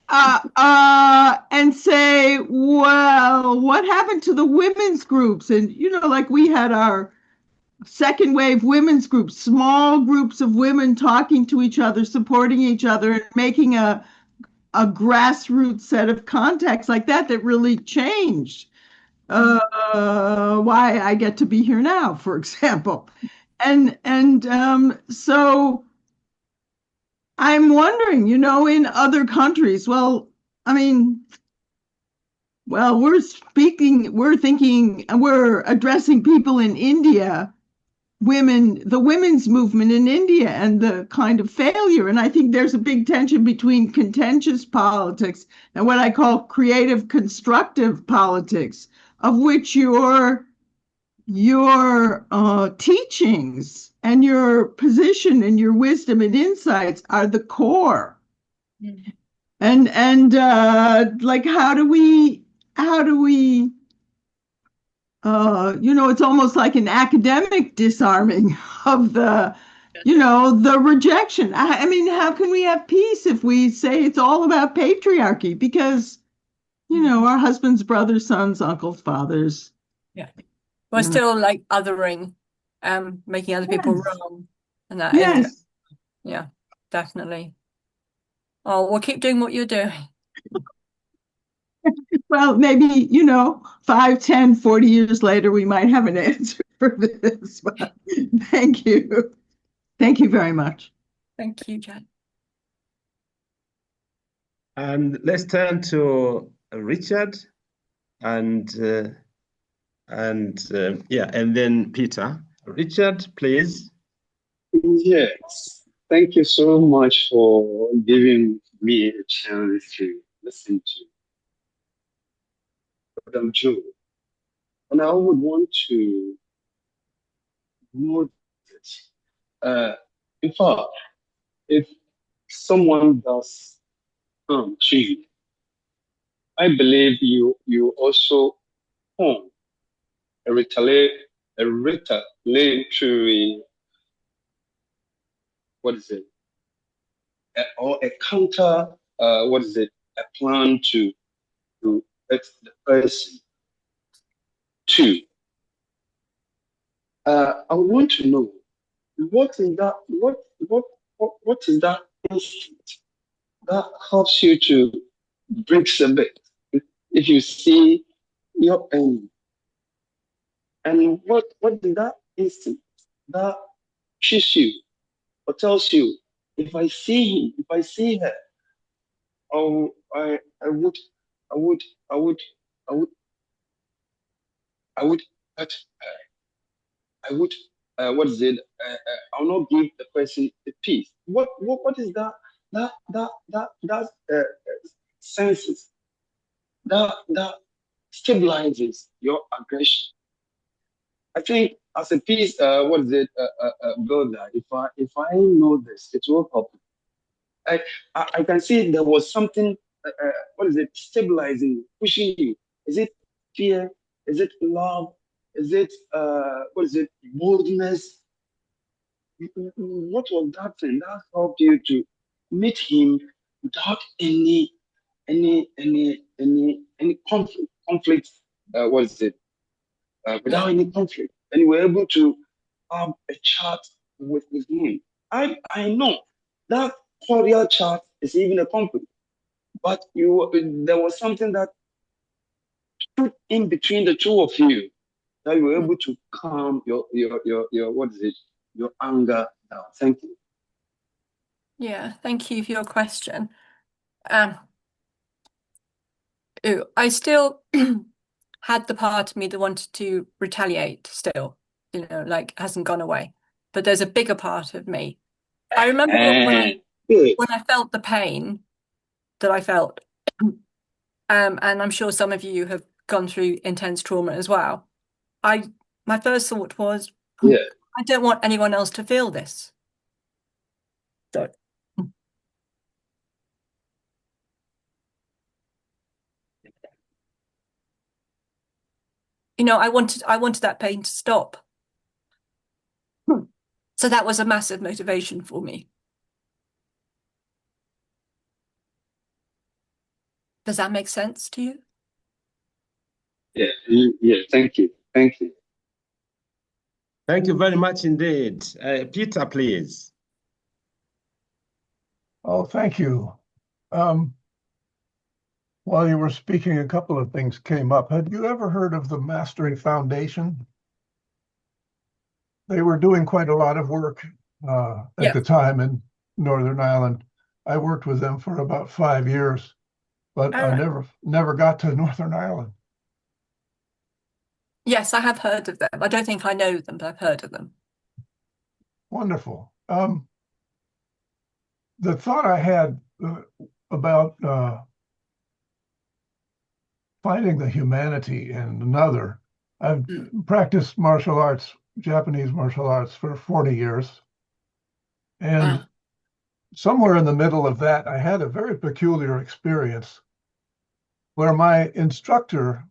and say, well, what happened to the women's groups? And, like we had our second wave women's groups, small groups of women talking to each other, supporting each other, and making a grassroots set of contacts like that really changed why I get to be here now, for example. And so I'm wondering, in other countries, we're addressing people in India, the women's movement in India and the kind of failure. And I think there's a big tension between contentious politics and what I call creative, constructive politics, of which your teachings and your position and your wisdom and insights are the core. Mm-hmm. And like, how do we it's almost like an academic disarming of the rejection. I mean, how can we have peace if we say it's all about patriarchy? Because, our husbands, brothers, sons, uncles, fathers. Yeah. We're still like othering, making other people wrong. And that yes. Yeah, definitely. Oh, we'll keep doing what you're doing. Well, maybe, 5, 10, 40 years later, we might have an answer for this. But thank you. Thank you very much. Thank you, Jen. And let's turn to Richard and then Peter. Richard, please. Yes. Thank you so much for giving me a chance to listen to Madam Jo. And I would want to know this. In fact, if someone does harm to you, I believe you also form a retaliatory, what is it? Or a counter, a plan to hurt the person. Two, I want to know what is that instinct that helps you to break the bit if you see your enemy, and what is that instinct that pushes you or tells you, if I see him, if I see her, oh, I would hurt her. I would, I'll not give the person the peace. What is that senses that stabilizes your aggression? I think as a peace, builder, if I know this, it will help. I can see there was something, stabilizing, pushing you. Is it fear? Is it love? Is it, boldness? what was that thing that helped you to meet him without any conflict? What is it? Without any conflict, and you were able to have a chat with him. I know that cordial chat is even a conflict, but there was something that stood in between the two of you that you were able to calm your what is it, your anger down. Thank you. Yeah, thank you for your question. I still had the part of me that wanted to retaliate still, like hasn't gone away. But there's a bigger part of me. I remember Good. when I felt the pain that I felt, and I'm sure some of you have gone through intense trauma as well. My first thought was, Yeah. I don't want anyone else to feel this. So, I wanted that pain to stop. So that was a massive motivation for me. Does that make sense to you? Yeah. Thank you. Thank you. Thank you very much indeed. Peter, please. Oh, thank you. While you were speaking, a couple of things came up. Had you ever heard of the Mastering Foundation? They were doing quite a lot of work at the time in Northern Ireland. I worked with them for about 5 years, but I never got to Northern Ireland. Yes, I have heard of them. I don't think I know them, but I've heard of them. Wonderful. The thought I had about finding the humanity in another, I've practiced martial arts, Japanese martial arts, for 40 years. And somewhere in the middle of that, I had a very peculiar experience where my instructor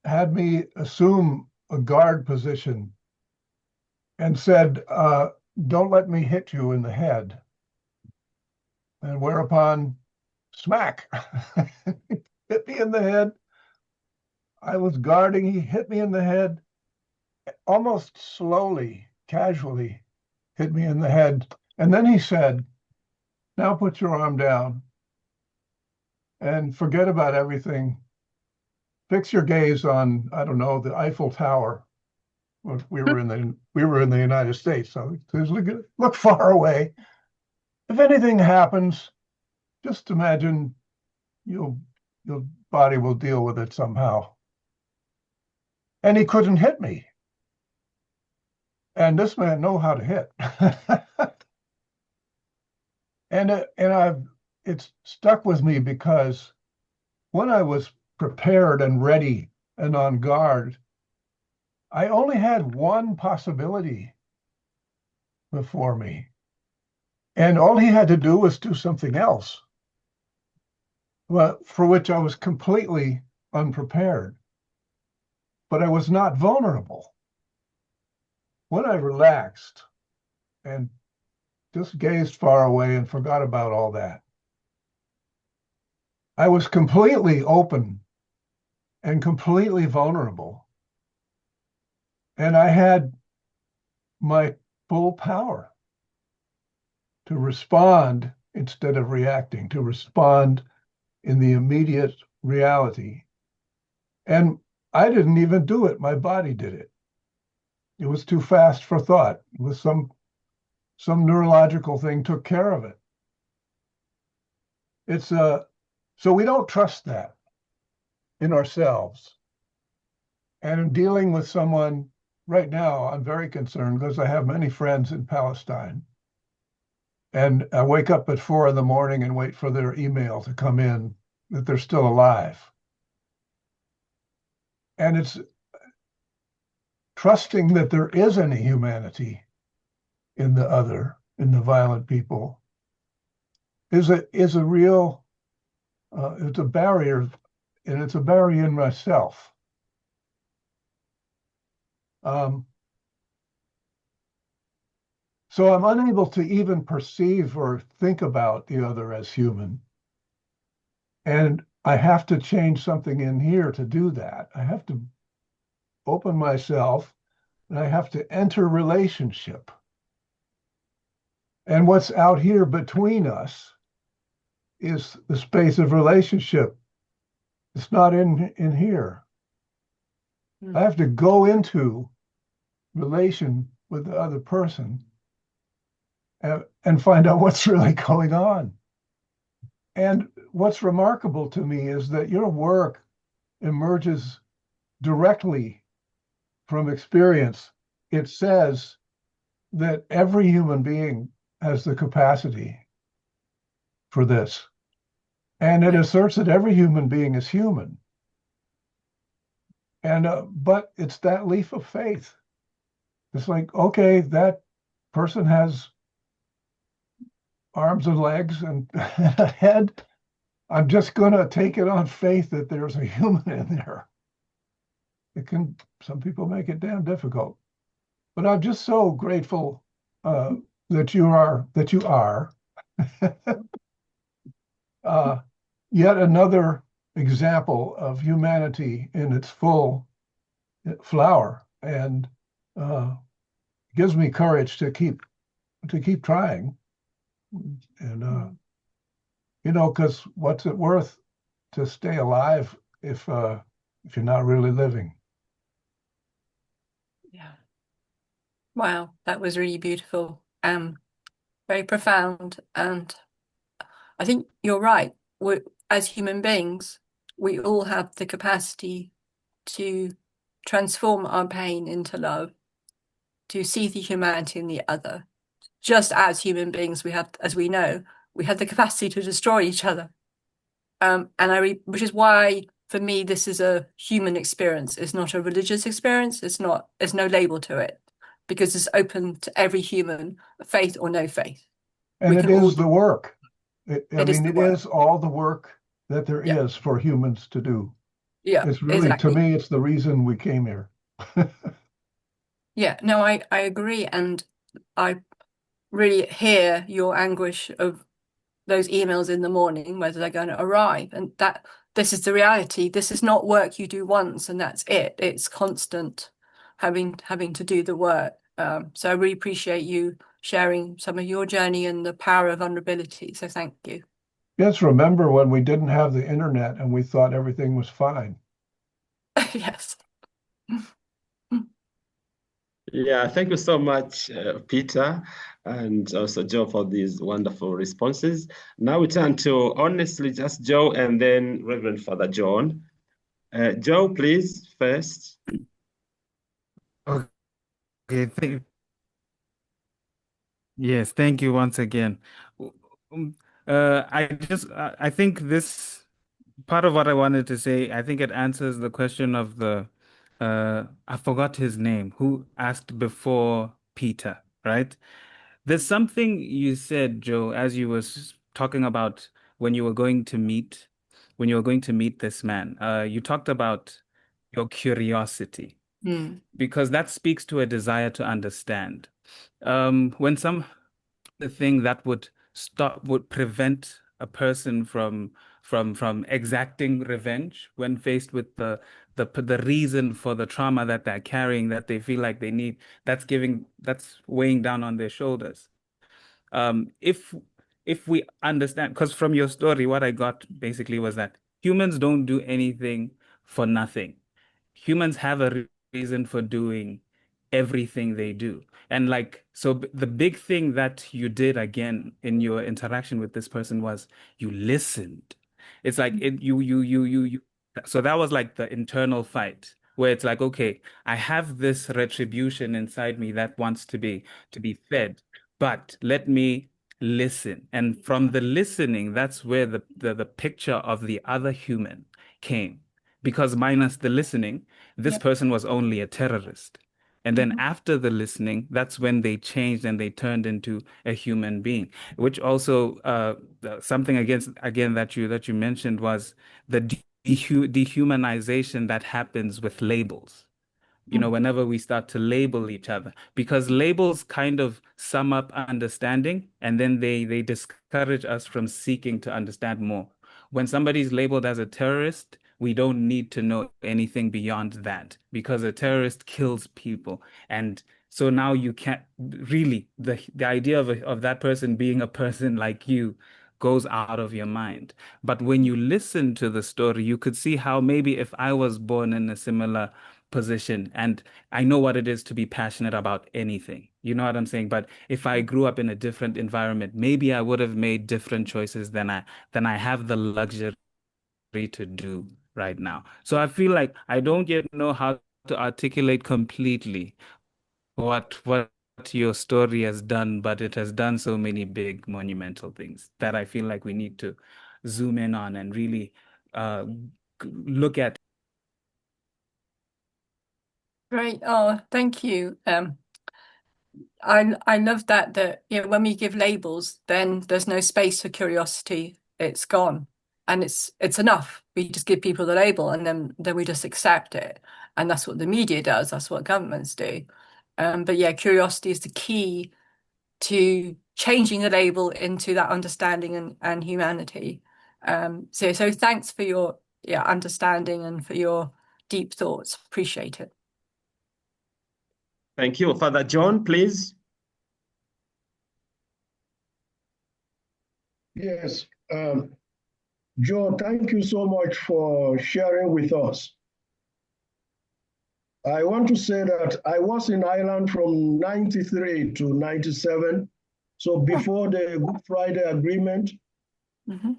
had me assume a guard position and said, don't let me hit you in the head. And whereupon, smack, hit me in the head. I was guarding, he hit me in the head, almost slowly, casually hit me in the head. And then he said, now put your arm down and forget about everything. Fix your gaze on, I don't know, the Eiffel Tower. We were in the United States, so look far away. If anything happens, just imagine your body will deal with it somehow. And he couldn't hit me. And this man know how to hit. and it's stuck with me because when I was prepared and ready and on guard, I only had one possibility before me. And all he had to do was do something else, for which I was completely unprepared. But I was not vulnerable. When I relaxed and just gazed far away and forgot about all that, I was completely open and completely vulnerable. And I had my full power to respond instead of reacting, to respond in the immediate reality. And I didn't even do it. My body did it. It was too fast for thought. It was some neurological thing took care of it. So we don't trust that in ourselves. And in dealing with someone right now, I'm very concerned because I have many friends in Palestine. And I wake up at 4 in the morning and wait for their email to come in that they're still alive. And it's trusting that there is any humanity in the other, in the violent people, is a real, it's a barrier, and it's a barrier in myself. So I'm unable to even perceive or think about the other as human. And I have to change something in here to do that. I have to open myself and I have to enter relationship. And what's out here between us is the space of relationship. It's not in here. I have to go into relation with the other person and find out what's really going on. And what's remarkable to me is that your work emerges directly from experience. It says that every human being has the capacity for this. And it asserts that every human being is human. And but it's that leap of faith. It's like, okay, that person has arms and legs and a head. I'm just going to take it on faith that there's a human in there. Some people make it damn difficult. But I'm just so grateful that you are yet another example of humanity in its full flower, and gives me courage to keep trying. And because what's it worth to stay alive if you're not really living? Yeah. Wow, that was really beautiful. Very profound. And I think you're right. As human beings, we all have the capacity to transform our pain into love, to see the humanity in the other. Just as human beings, as we know, we have the capacity to destroy each other. Which is why, for me, this is a human experience. It's not a religious experience. There's no label to it, because it's open to every human, faith or no faith. And it is the work. It is all the work that there is for humans to do. Yeah, it's really, exactly. To me, it's the reason we came here. Yeah, no, I agree. And I really hear your anguish of those emails in the morning, whether they're going to arrive, and that this is the reality. This is not work you do once and that's it. It's constant having to do the work. So I really appreciate you sharing some of your journey and the power of vulnerability. So thank you. Yes, remember when we didn't have the internet and we thought everything was fine. Yes. Yeah, thank you so much, Peter, and also Joe, for these wonderful responses. Now we turn to honestly just Joe and then Reverend Father John. Joe, please, first. Okay, yes, thank you once again. I think this part of what I wanted to say, I think it answers the question of I forgot his name, who asked before Peter, right? There's something you said, Joe, as you were talking about when you were going to meet this man. You talked about your curiosity, because that speaks to a desire to understand. When the thing that would prevent a person from exacting revenge when faced with the reason for the trauma that they're carrying, that they feel like they need, that's weighing down on their shoulders. If we understand, because from your story, what I got basically was that humans don't do anything for nothing. Humans have a reason for doing everything they do. And the big thing that you did again in your interaction with this person was you listened. It's like so that was like the internal fight, where it's like, okay, I have this retribution inside me that wants to be fed, but let me listen. And from the listening, that's where the picture of the other human came. Because minus the listening, this person was only a terrorist. And then after the listening, that's when they changed and they turned into a human being, which also something again that you mentioned was the dehumanization that happens with labels, whenever we start to label each other, because labels kind of sum up understanding, and then they discourage us from seeking to understand more. When somebody's labeled as a terrorist, we don't need to know anything beyond that, because a terrorist kills people. And so now you can't really, the idea of that person being a person like you goes out of your mind. But when you listen to the story, you could see how maybe if I was born in a similar position, and I know what it is to be passionate about anything, you know what I'm saying? But if I grew up in a different environment, maybe I would have made different choices than I have the luxury to do right now. So I feel like I don't yet know how to articulate completely what your story has done, but it has done so many big monumental things that I feel like we need to zoom in on and really look at. Great. Oh, thank you. I love that when we give labels, then there's no space for curiosity. It's gone, and it's enough. We just give people the label, and then we just accept it, and that's what the media does. That's what governments do. But yeah, curiosity is the key to changing the label into that understanding and humanity. So thanks for your understanding and for your deep thoughts. Appreciate it. Thank you. Father John, please. Yes. Joe, thank you so much for sharing with us. I want to say that I was in Ireland from 93 to 97, so before the Good Friday Agreement. Mm-hmm.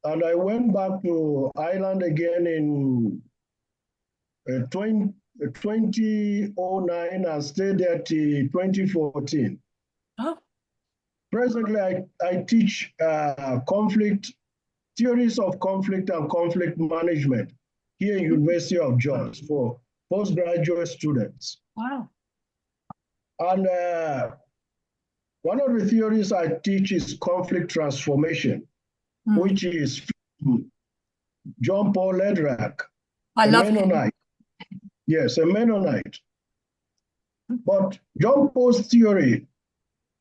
And I went back to Ireland again in 2009 and stayed there till 2014. Oh. Presently, I teach theories of conflict and conflict management here in University of Jos for postgraduate students. Wow. And one of the theories I teach is conflict transformation, which is John Paul Lederach, a Mennonite. Yes, a Mennonite. But John Paul's theory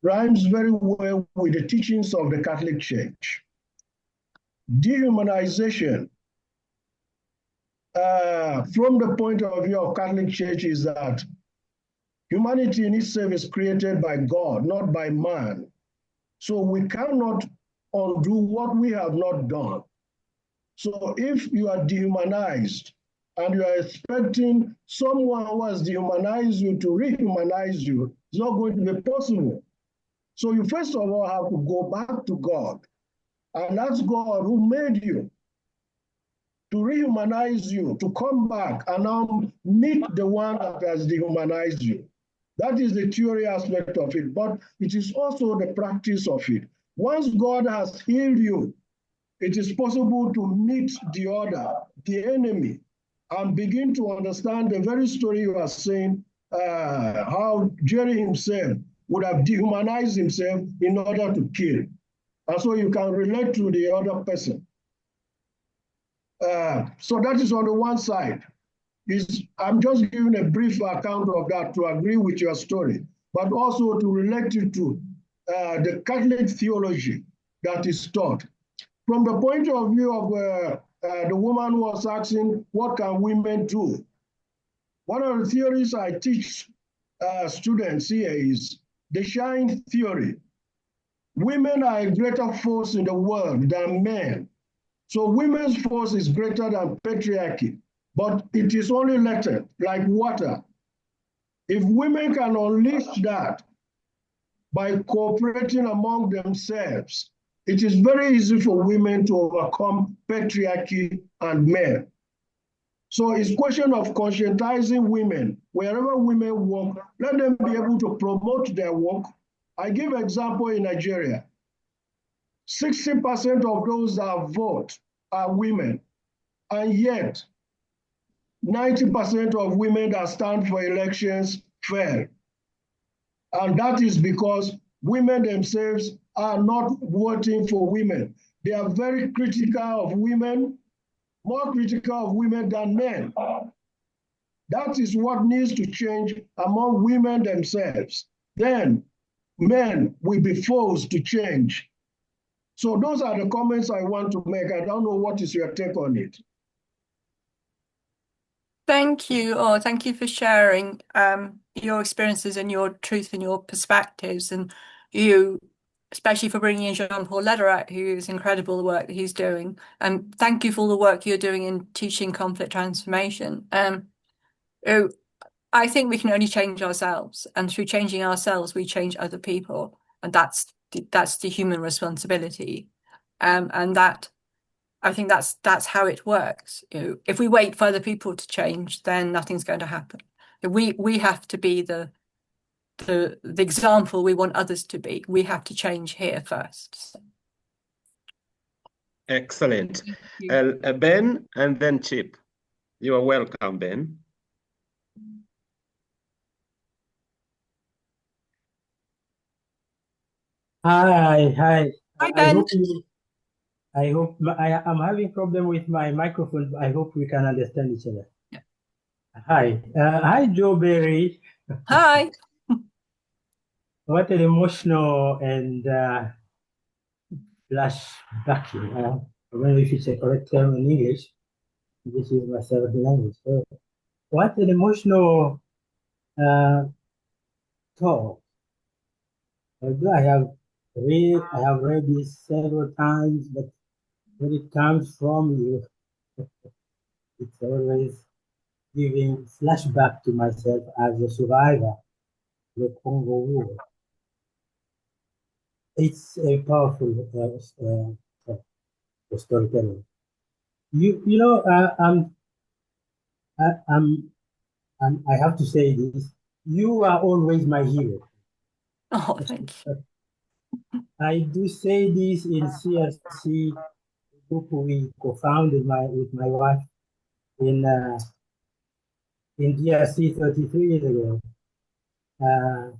rhymes very well with the teachings of the Catholic Church. Dehumanization, from the point of view of Catholic Church, is that humanity in itself is created by God, not by man. So we cannot undo what we have not done. So if you are dehumanized and you are expecting someone who has dehumanized you to rehumanize you, it's not going to be possible. So you first of all have to go back to God, and that's God who made you, to rehumanize you, to come back and now meet the one that has dehumanized you. That is the theory aspect of it, but it is also the practice of it. Once God has healed you, it is possible to meet the other, the enemy, and begin to understand the very story you are saying, how Jerry himself would have dehumanized himself in order to kill. And so you can relate to the other person. So that is on the one side. I'm just giving a brief account of that to agree with your story, but also to relate it to the Catholic theology that is taught. From the point of view of the woman who was asking, what can women do? One of the theories I teach students here is the shine theory. Women are a greater force in the world than men. So women's force is greater than patriarchy, but it is only latent, like water. If women can unleash that by cooperating among themselves, it is very easy for women to overcome patriarchy and men. So it's a question of conscientizing women. Wherever women work, let them be able to promote their work. I give an example in Nigeria. 60% of those that vote are women, and yet 90% of women that stand for elections fail. And that is because women themselves are not voting for women. They are very critical of women, more critical of women than men. That is what needs to change among women themselves. Then men will be forced to change. So those are the comments I want to make. I don't know what is your take on it. Thank you. Oh, thank you for sharing your experiences and your truth and your perspectives, and you, especially for bringing in Jean-Paul Lederach, who is incredible the work that he's doing. And thank you for all the work you're doing in teaching conflict transformation. Oh, I think we can only change ourselves, and through changing ourselves, we change other people, and that's the human responsibility. And that, I think that's how it works. You know, if we wait for other people to change, then nothing's going to happen. We have to be the example we want others to be. We have to change here first. Excellent. Ben and then Chip. You are welcome, Ben. Hi. Hi, Ben. I'm having problem with my microphone. I hope we can understand each other. Yeah. Hi. Hi, Joe Berry. Hi. What an emotional and flashbacking. I don't know if it's a correct term in English. This is my second language. So, what an emotional talk. Although I have read this several times, but when it comes from you, it's always giving flashback to myself as a survivor of the Congo War. It's a powerful storytelling. I have to say this. You are always my hero. Oh, thank you. I do say this in CRC group we co-founded with my wife in DRC 33 years ago, and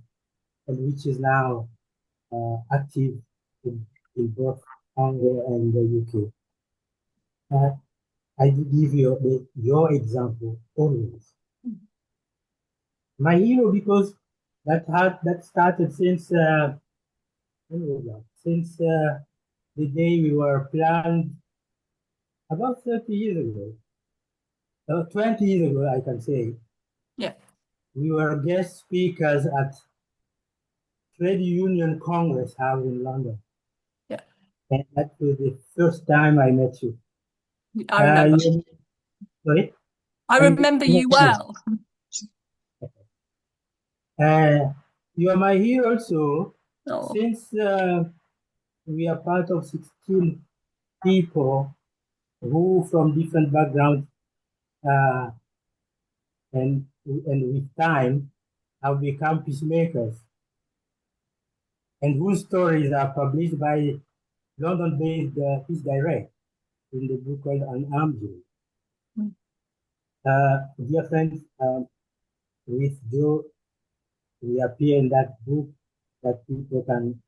which is now active in both Congo and the UK. I give you your example always. My hero, because that started since the day we were planned about 30 years ago. 20 years ago, I can say. Yeah. We were guest speakers at Trade Union Congress House in London. Yeah. And that was the first time I met you. I remember. Sorry? I remember you well. You are my hero also, Oh. since we are part of 16 people who from different backgrounds and with time have become peacemakers, and whose stories are published by London-based Peace Direct in the book called Unarmed Heroes. Dear friends, with Joe, we appear in that book that people can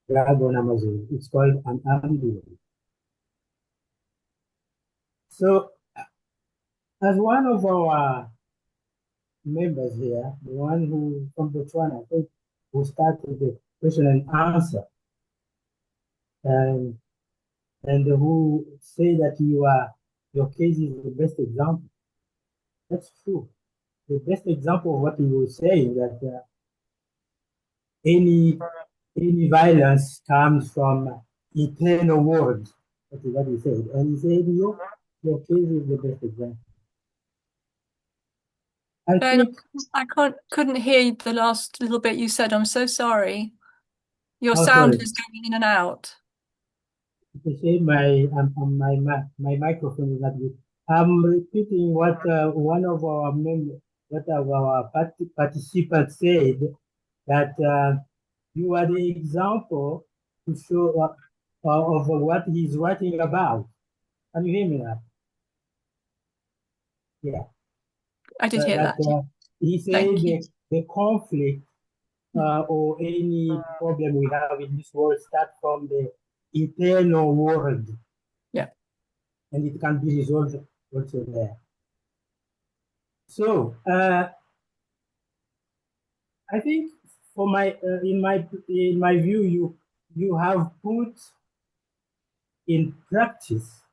grab on Amazon. It's called Unarmed Heroes. So, as one of our members here, the one who from Botswana, I think, who started the question and answer, and who say that your case is the best example. That's true. The best example of what he was saying, that any violence comes from internal words. That is what he said. And he said, your case is the best example. I couldn't hear the last little bit you said. I'm so sorry. Your sound sorry. is going in and out. It's a shame my microphone is not good. I'm repeating what one of our members, what our participants said, that you are the example to show of what he's writing about. Can you hear me now? Yeah. I did hear that. He said the conflict or any problem we have in this world starts from the internal world. Yeah. And it can be resolved also there. So I think for my in my view, you have put in practice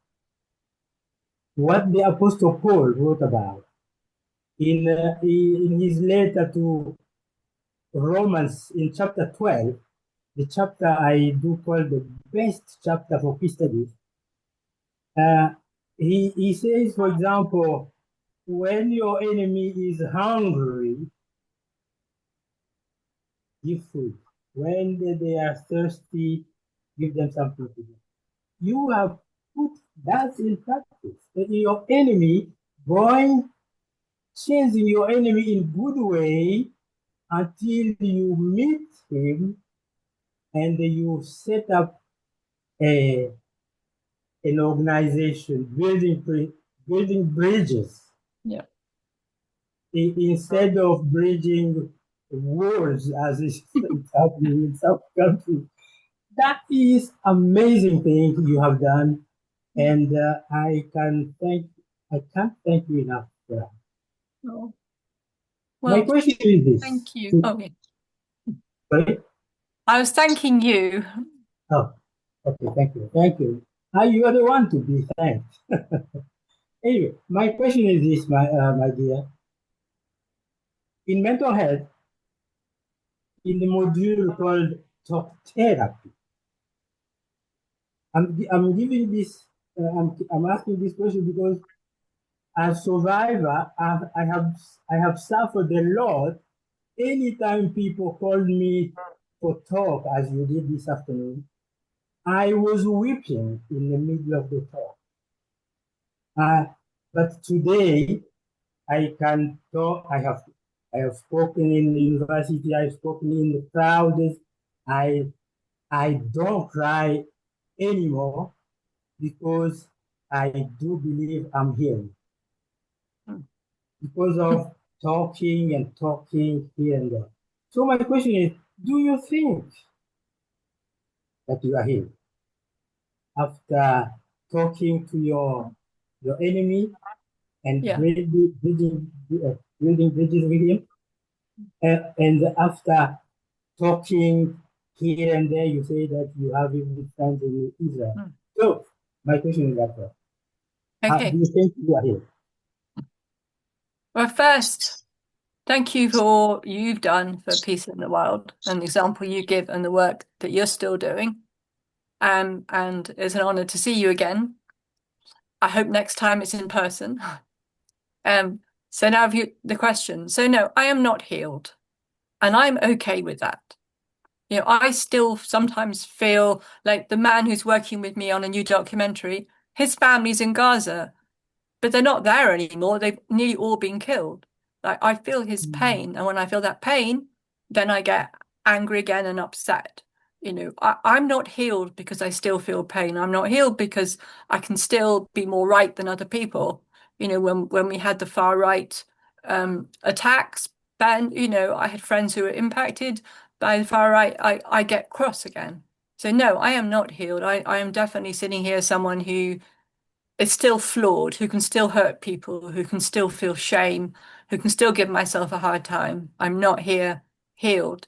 what the Apostle Paul wrote about in his letter to Romans in chapter 12, the chapter I do call the best chapter for peace studies. He says, for example, when your enemy is hungry, give food. When they are thirsty, give them something to drink. You have put that in practice. Your enemy, changing your enemy in good way until you meet him and you set up an organization, building bridges. Yeah. Instead of bridging wars as is happening in some countries. That is amazing thing you have done, and I can't thank you enough for that. Oh. My Well, question is this. thank you. Oh, yeah. Sorry? I was thanking you. Oh, okay, thank you. You are the one to be thanked. Anyway, my question is this, my dear. In mental health, in the module called talk therapy, I'm giving this. I'm asking this question because as survivor, I have suffered a lot. Anytime people called me for talk, as you did this afternoon, I was weeping in the middle of the talk. But today, I can talk. I have spoken in the university. I've spoken in the crowds. I don't cry anymore because I do believe I'm healed. Because of talking and talking here and there. So my question is, do you think that you are healed after talking to your enemy and Yeah. building bridges with him? And after talking here and there, you say that you have even friends in Israel. So my question is that, Okay. do you think you are healed? Well, first, thank you for all you've done for peace in the world and the example you give and the work that you're still doing. And it's an honor to see you again. I hope next time it's in person. So now the question. So no, I am not healed, and I'm okay with that. You know, I still sometimes feel like the man who's working with me on a new documentary, his family's in Gaza, but they're not there anymore. They've nearly all been killed. Like I feel his pain, and when I feel that pain, then I get angry again and upset. You know, I'm not healed because I still feel pain. I'm not healed because I can still be more right than other people. You know, when we had the far right attacks, then you know I had friends who were impacted by the far right. I get cross again. So no, I am not healed. I am definitely sitting here someone who is still flawed, who can still hurt people, who can still feel shame, who can still give myself a hard time. I'm not here healed.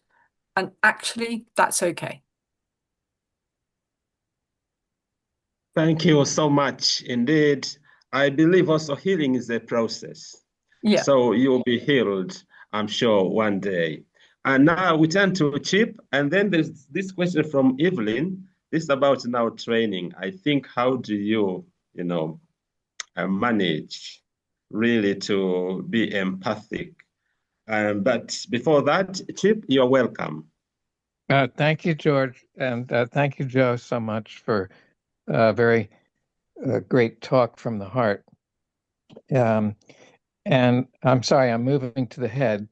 And actually, that's okay. Thank you so much. Indeed, I believe also healing is a process. Yeah. So you'll be healed, I'm sure, one day. And now we turn to Chip, and then there's this question from Evelyn. This is about now training. I think, how do you, manage really to be empathic? But before that, Chip, you're welcome. Thank you, George, and thank you, Joe, so much for a very great talk from the heart. And I'm sorry, I'm moving to the head.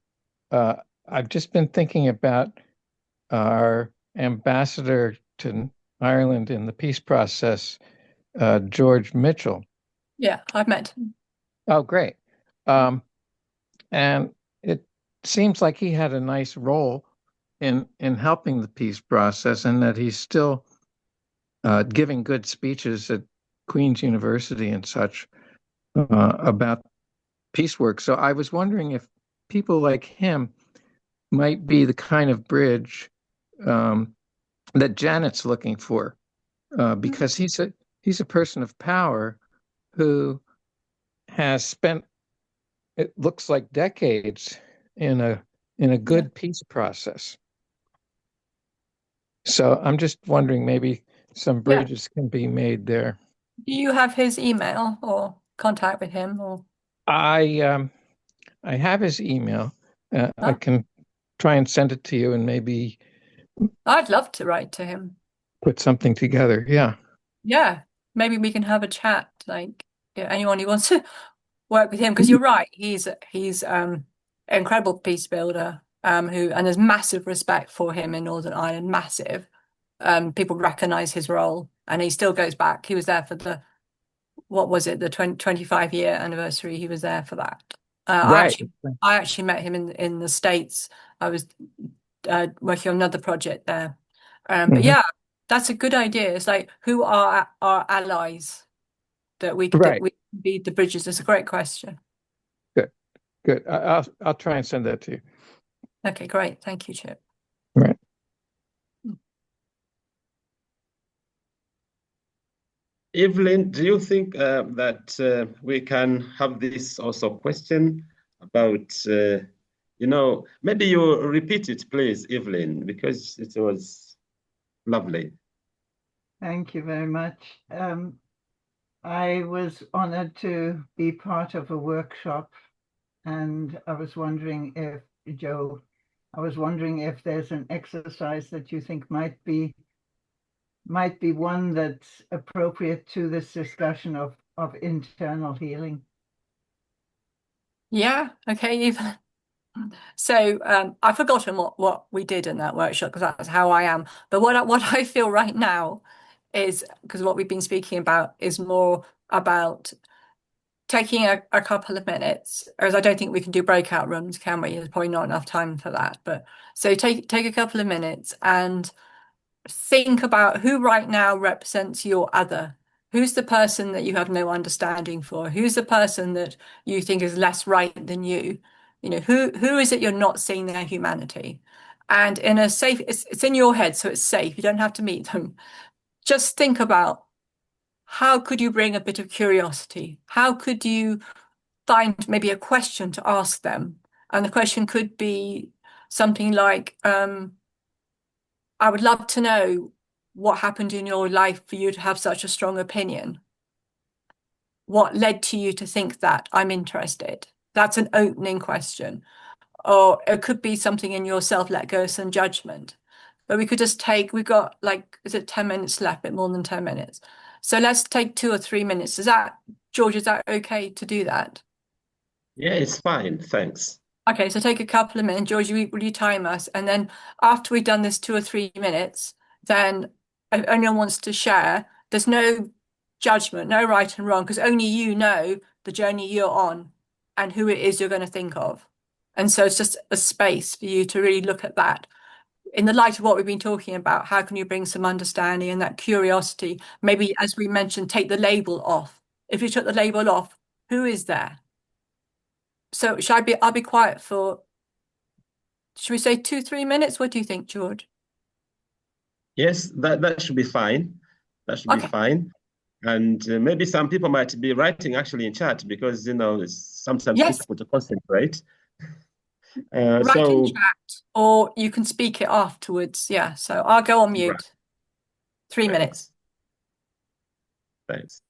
I've just been thinking about our ambassador to Ireland in the peace process, George Mitchell. Yeah, I've met him. Oh, great. And it seems like he had a nice role in helping the peace process, and that he's still giving good speeches at Queen's University and such about peace work. So I was wondering if people like him might be the kind of bridge that Janet's looking for, because he's a person of power who has spent, it looks like, decades in a good peace process. So I'm just wondering, maybe some bridges can be made there. Do you have his email or contact with him? Or I have his email. I can try and send it to you, and maybe I'd love to write to him. put something together. Yeah. Yeah, maybe we can have a chat. Like, anyone who wants to work with him, because you're right, he's an incredible peace builder. And there's massive respect for him in Northern Ireland. Massive. People recognise his role, and he still goes back. He was there for the 25-year anniversary. He was there for that. Right. I actually met him in the States. I was working on another project there. But yeah, that's a good idea. It's like, who are our allies that we could be the bridges? It's a great question. Good. I'll try and send that to you. Okay, great. Thank you, Chip. Right. Evelyn, do you think that we can have this also question about, maybe you repeat it, please, Evelyn, because it was lovely. Thank you very much. I was honored to be part of a workshop, and I was wondering if, Joe, there's an exercise that you think might be one that's appropriate to this discussion of internal healing. Yeah, okay, Evelyn. So I've forgotten what we did in that workshop, because that's how I am. But what I feel right now is, because what we've been speaking about is more about taking a couple of minutes, as I don't think we can do breakout rooms, can we? There's probably not enough time for that. But so take a couple of minutes and think about who right now represents your other. Who's the person that you have no understanding for? Who's the person that you think is less right than you? Who is it you're not seeing their humanity? And in a safe, it's in your head, so it's safe. You don't have to meet them. Just think about, how could you bring a bit of curiosity? How could you find maybe a question to ask them? And the question could be something like, I would love to know what happened in your life for you to have such a strong opinion. What led to you to think that? I'm interested. That's an opening question. Or it could be something in your self, let go of some judgment. But we could just we've got, like, is it 10 minutes left? A bit more than 10 minutes. So let's take 2 or 3 minutes. George, is that okay to do that? Yeah, it's fine. Thanks. Okay, so take a couple of minutes. George, will you time us? And then after we've done this 2 or 3 minutes, then if anyone wants to share, there's no judgment, no right and wrong, because only you know the journey you're on and who it is you're going to think of. And so it's just a space for you to really look at that. In the light of what we've been talking about, how can you bring some understanding and that curiosity? Maybe, as we mentioned, take the label off. If you took the label off, who is there? So I'll be quiet for, should we say 2, 3 minutes? What do you think, George? Yes, that should be fine. That should be fine. And maybe some people might be writing actually in chat, because, it's sometimes difficult to concentrate. Write in chat, or you can speak it afterwards. Yeah, so I'll go on mute. Right. 3 minutes. Thanks.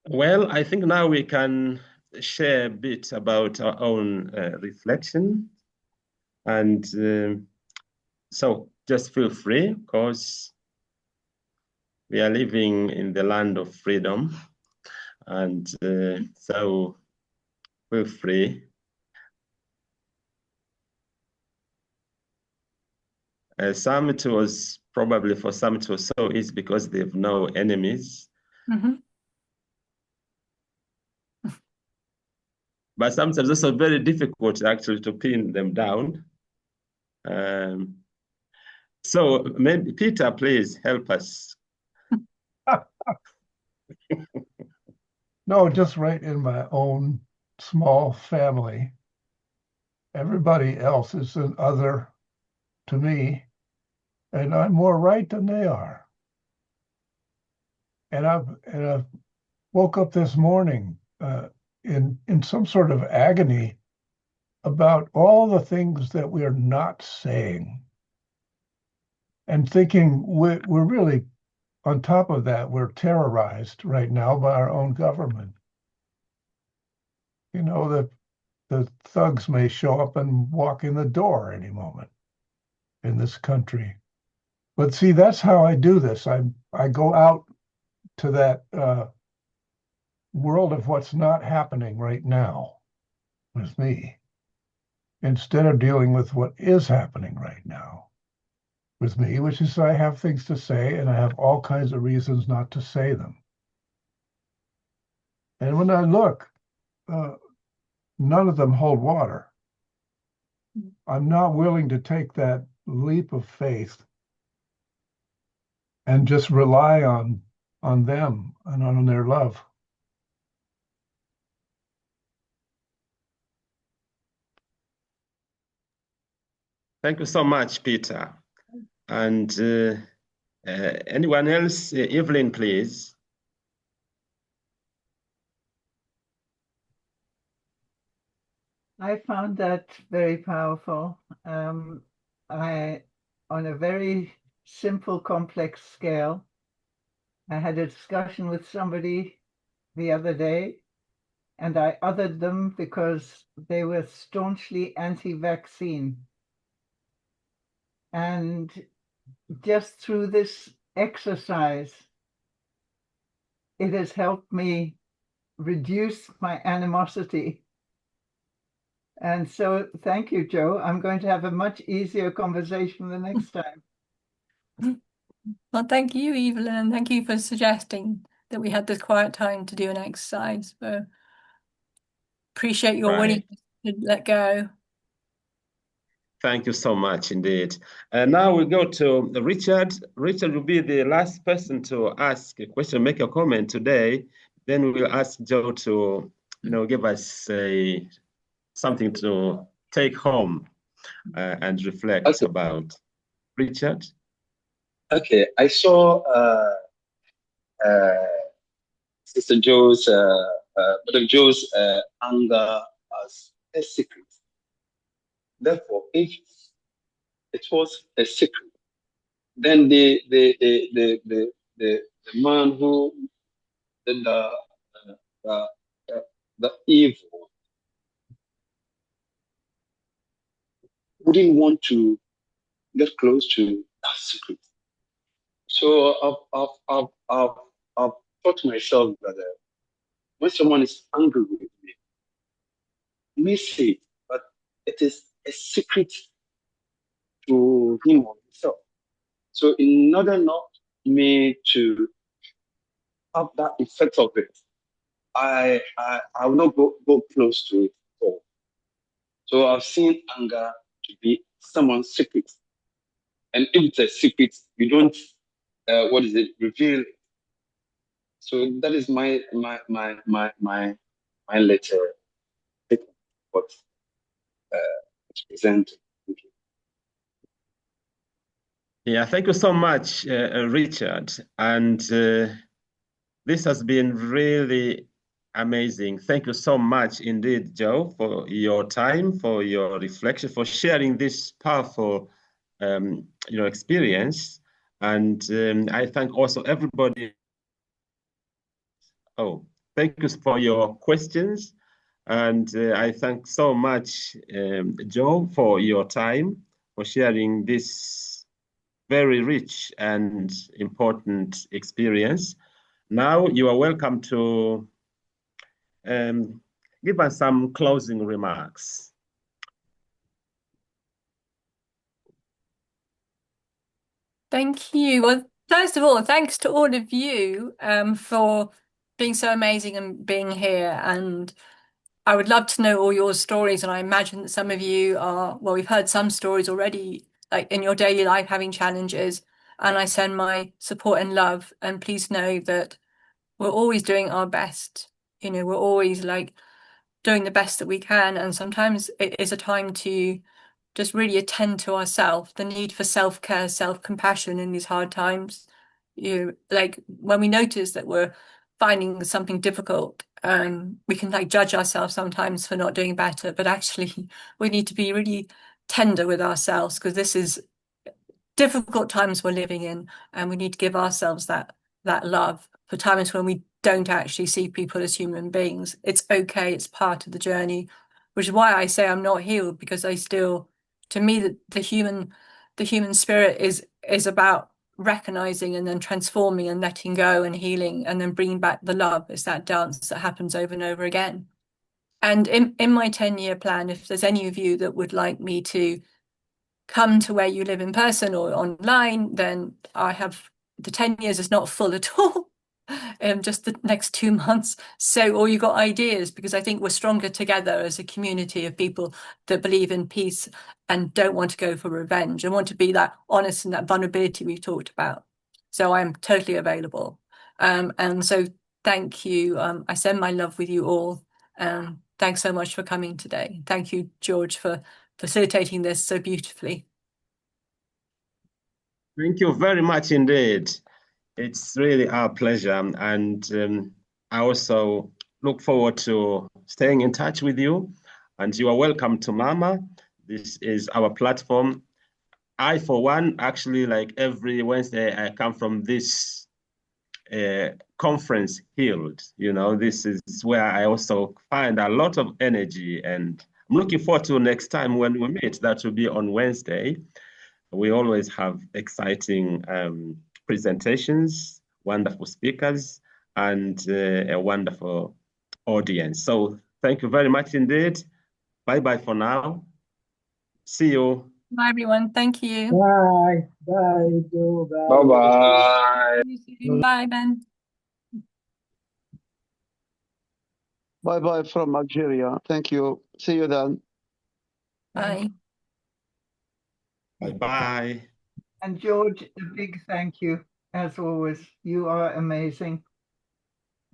Well, I think now we can share a bit about our own reflection. And so just feel free, because we are living in the land of freedom. And so feel free. Some it was probably for some it was so easy because they have no enemies. Mm-hmm. But sometimes it's also very difficult actually to pin them down. So maybe Peter, please help us. No, just right in my own small family. Everybody else is an other to me, and I'm more right than they are. And I've woke up this morning in some sort of agony about all the things that we are not saying, and thinking we're really, on top of that, we're terrorized right now by our own government. You know, the thugs may show up and walk in the door any moment in this country. But see, that's how I do this. I go out to that world of what's not happening right now with me, instead of dealing with what is happening right now with me, which is I have things to say and I have all kinds of reasons not to say them. And when I look, none of them hold water. I'm not willing to take that leap of faith and just rely on them and on their love. Thank you so much, Peter. And anyone else? Evelyn, please. I found that very powerful. On a very simple, complex scale, I had a discussion with somebody the other day, and I othered them because they were staunchly anti-vaccine. And just through this exercise, it has helped me reduce my animosity. And so thank you, Joe. I'm going to have a much easier conversation the next time. Well, thank you, Evelyn, and thank you for suggesting that we had this quiet time to do an exercise. So appreciate your willingness to let go. Thank you so much indeed. And now we go to Richard. Richard will be the last person to ask a question, make a comment today. Then we'll ask Joe to, give us something to take home and reflect about. Richard? Okay, I saw Sister Joe's, Brother Joe's anger as a secret. Therefore, if it was a secret, then the man who did the evil wouldn't want to get close to that secret. So I've thought to myself that when someone is angry with me, may say it, but it is a secret to him or himself. So in order not me to have that effect of it, I will not go close to it at all. So I've seen anger to be someone's secret. And if it's a secret, you don't reveal it. So that is my letter what it's presented. Yeah, thank you so much, Richard. And this has been really amazing. Thank you so much indeed, Joe, for your time, for your reflection, for sharing this powerful experience. And I thank also everybody. Oh, thank you for your questions. And I thank so much, Joe, for your time, for sharing this very rich and important experience. Now you are welcome to give us some closing remarks. Thank you. Well, first of all, thanks to all of you for being so amazing and being here. And I would love to know all your stories. And I imagine that some of you are, well, we've heard some stories already, like in your daily life having challenges. And I send my support and love. And please know that we're always doing our best. You know, we're always like doing the best that we can. And sometimes it is a time to just really attend to ourselves, the need for self-care, self-compassion in these hard times. You like when we notice that we're finding something difficult, we can like judge ourselves sometimes for not doing better, but actually we need to be really tender with ourselves because this is difficult times we're living in, and we need to give ourselves that love for times when we don't actually see people as human beings. It's okay, it's part of the journey, which is why I say I'm not healed, because I still, to me, the human spirit is about recognizing and then transforming and letting go and healing and then bringing back the love. It's that dance that happens over and over again. And in my 10-year plan, if there's any of you that would like me to come to where you live in person or online, then I have the 10 years is not full at all. Just the next 2 months. So, or you got ideas, because I think we're stronger together as a community of people that believe in peace and don't want to go for revenge and want to be that honest and that vulnerability we talked about. So I'm totally available. And so thank you. I send my love with you all. Thanks so much for coming today. Thank you, George, for facilitating this so beautifully. Thank you very much indeed. It's really our pleasure. And I also look forward to staying in touch with you. And you are welcome to Mama. This is our platform. I, for one, actually, like every Wednesday, I come from this conference healed. You know, this is where I also find a lot of energy. And I'm looking forward to next time when we meet. That will be on Wednesday. We always have exciting presentations, wonderful speakers, and a wonderful audience. So thank you very much indeed. Bye-bye for now. See you. Bye, everyone. Thank you. Bye. Bye, Joe. Bye. Bye-bye. See you soon. Bye, Ben. Bye-bye from Algeria. Thank you. See you then. Bye. Bye-bye. And George, a big thank you, as always. You are amazing.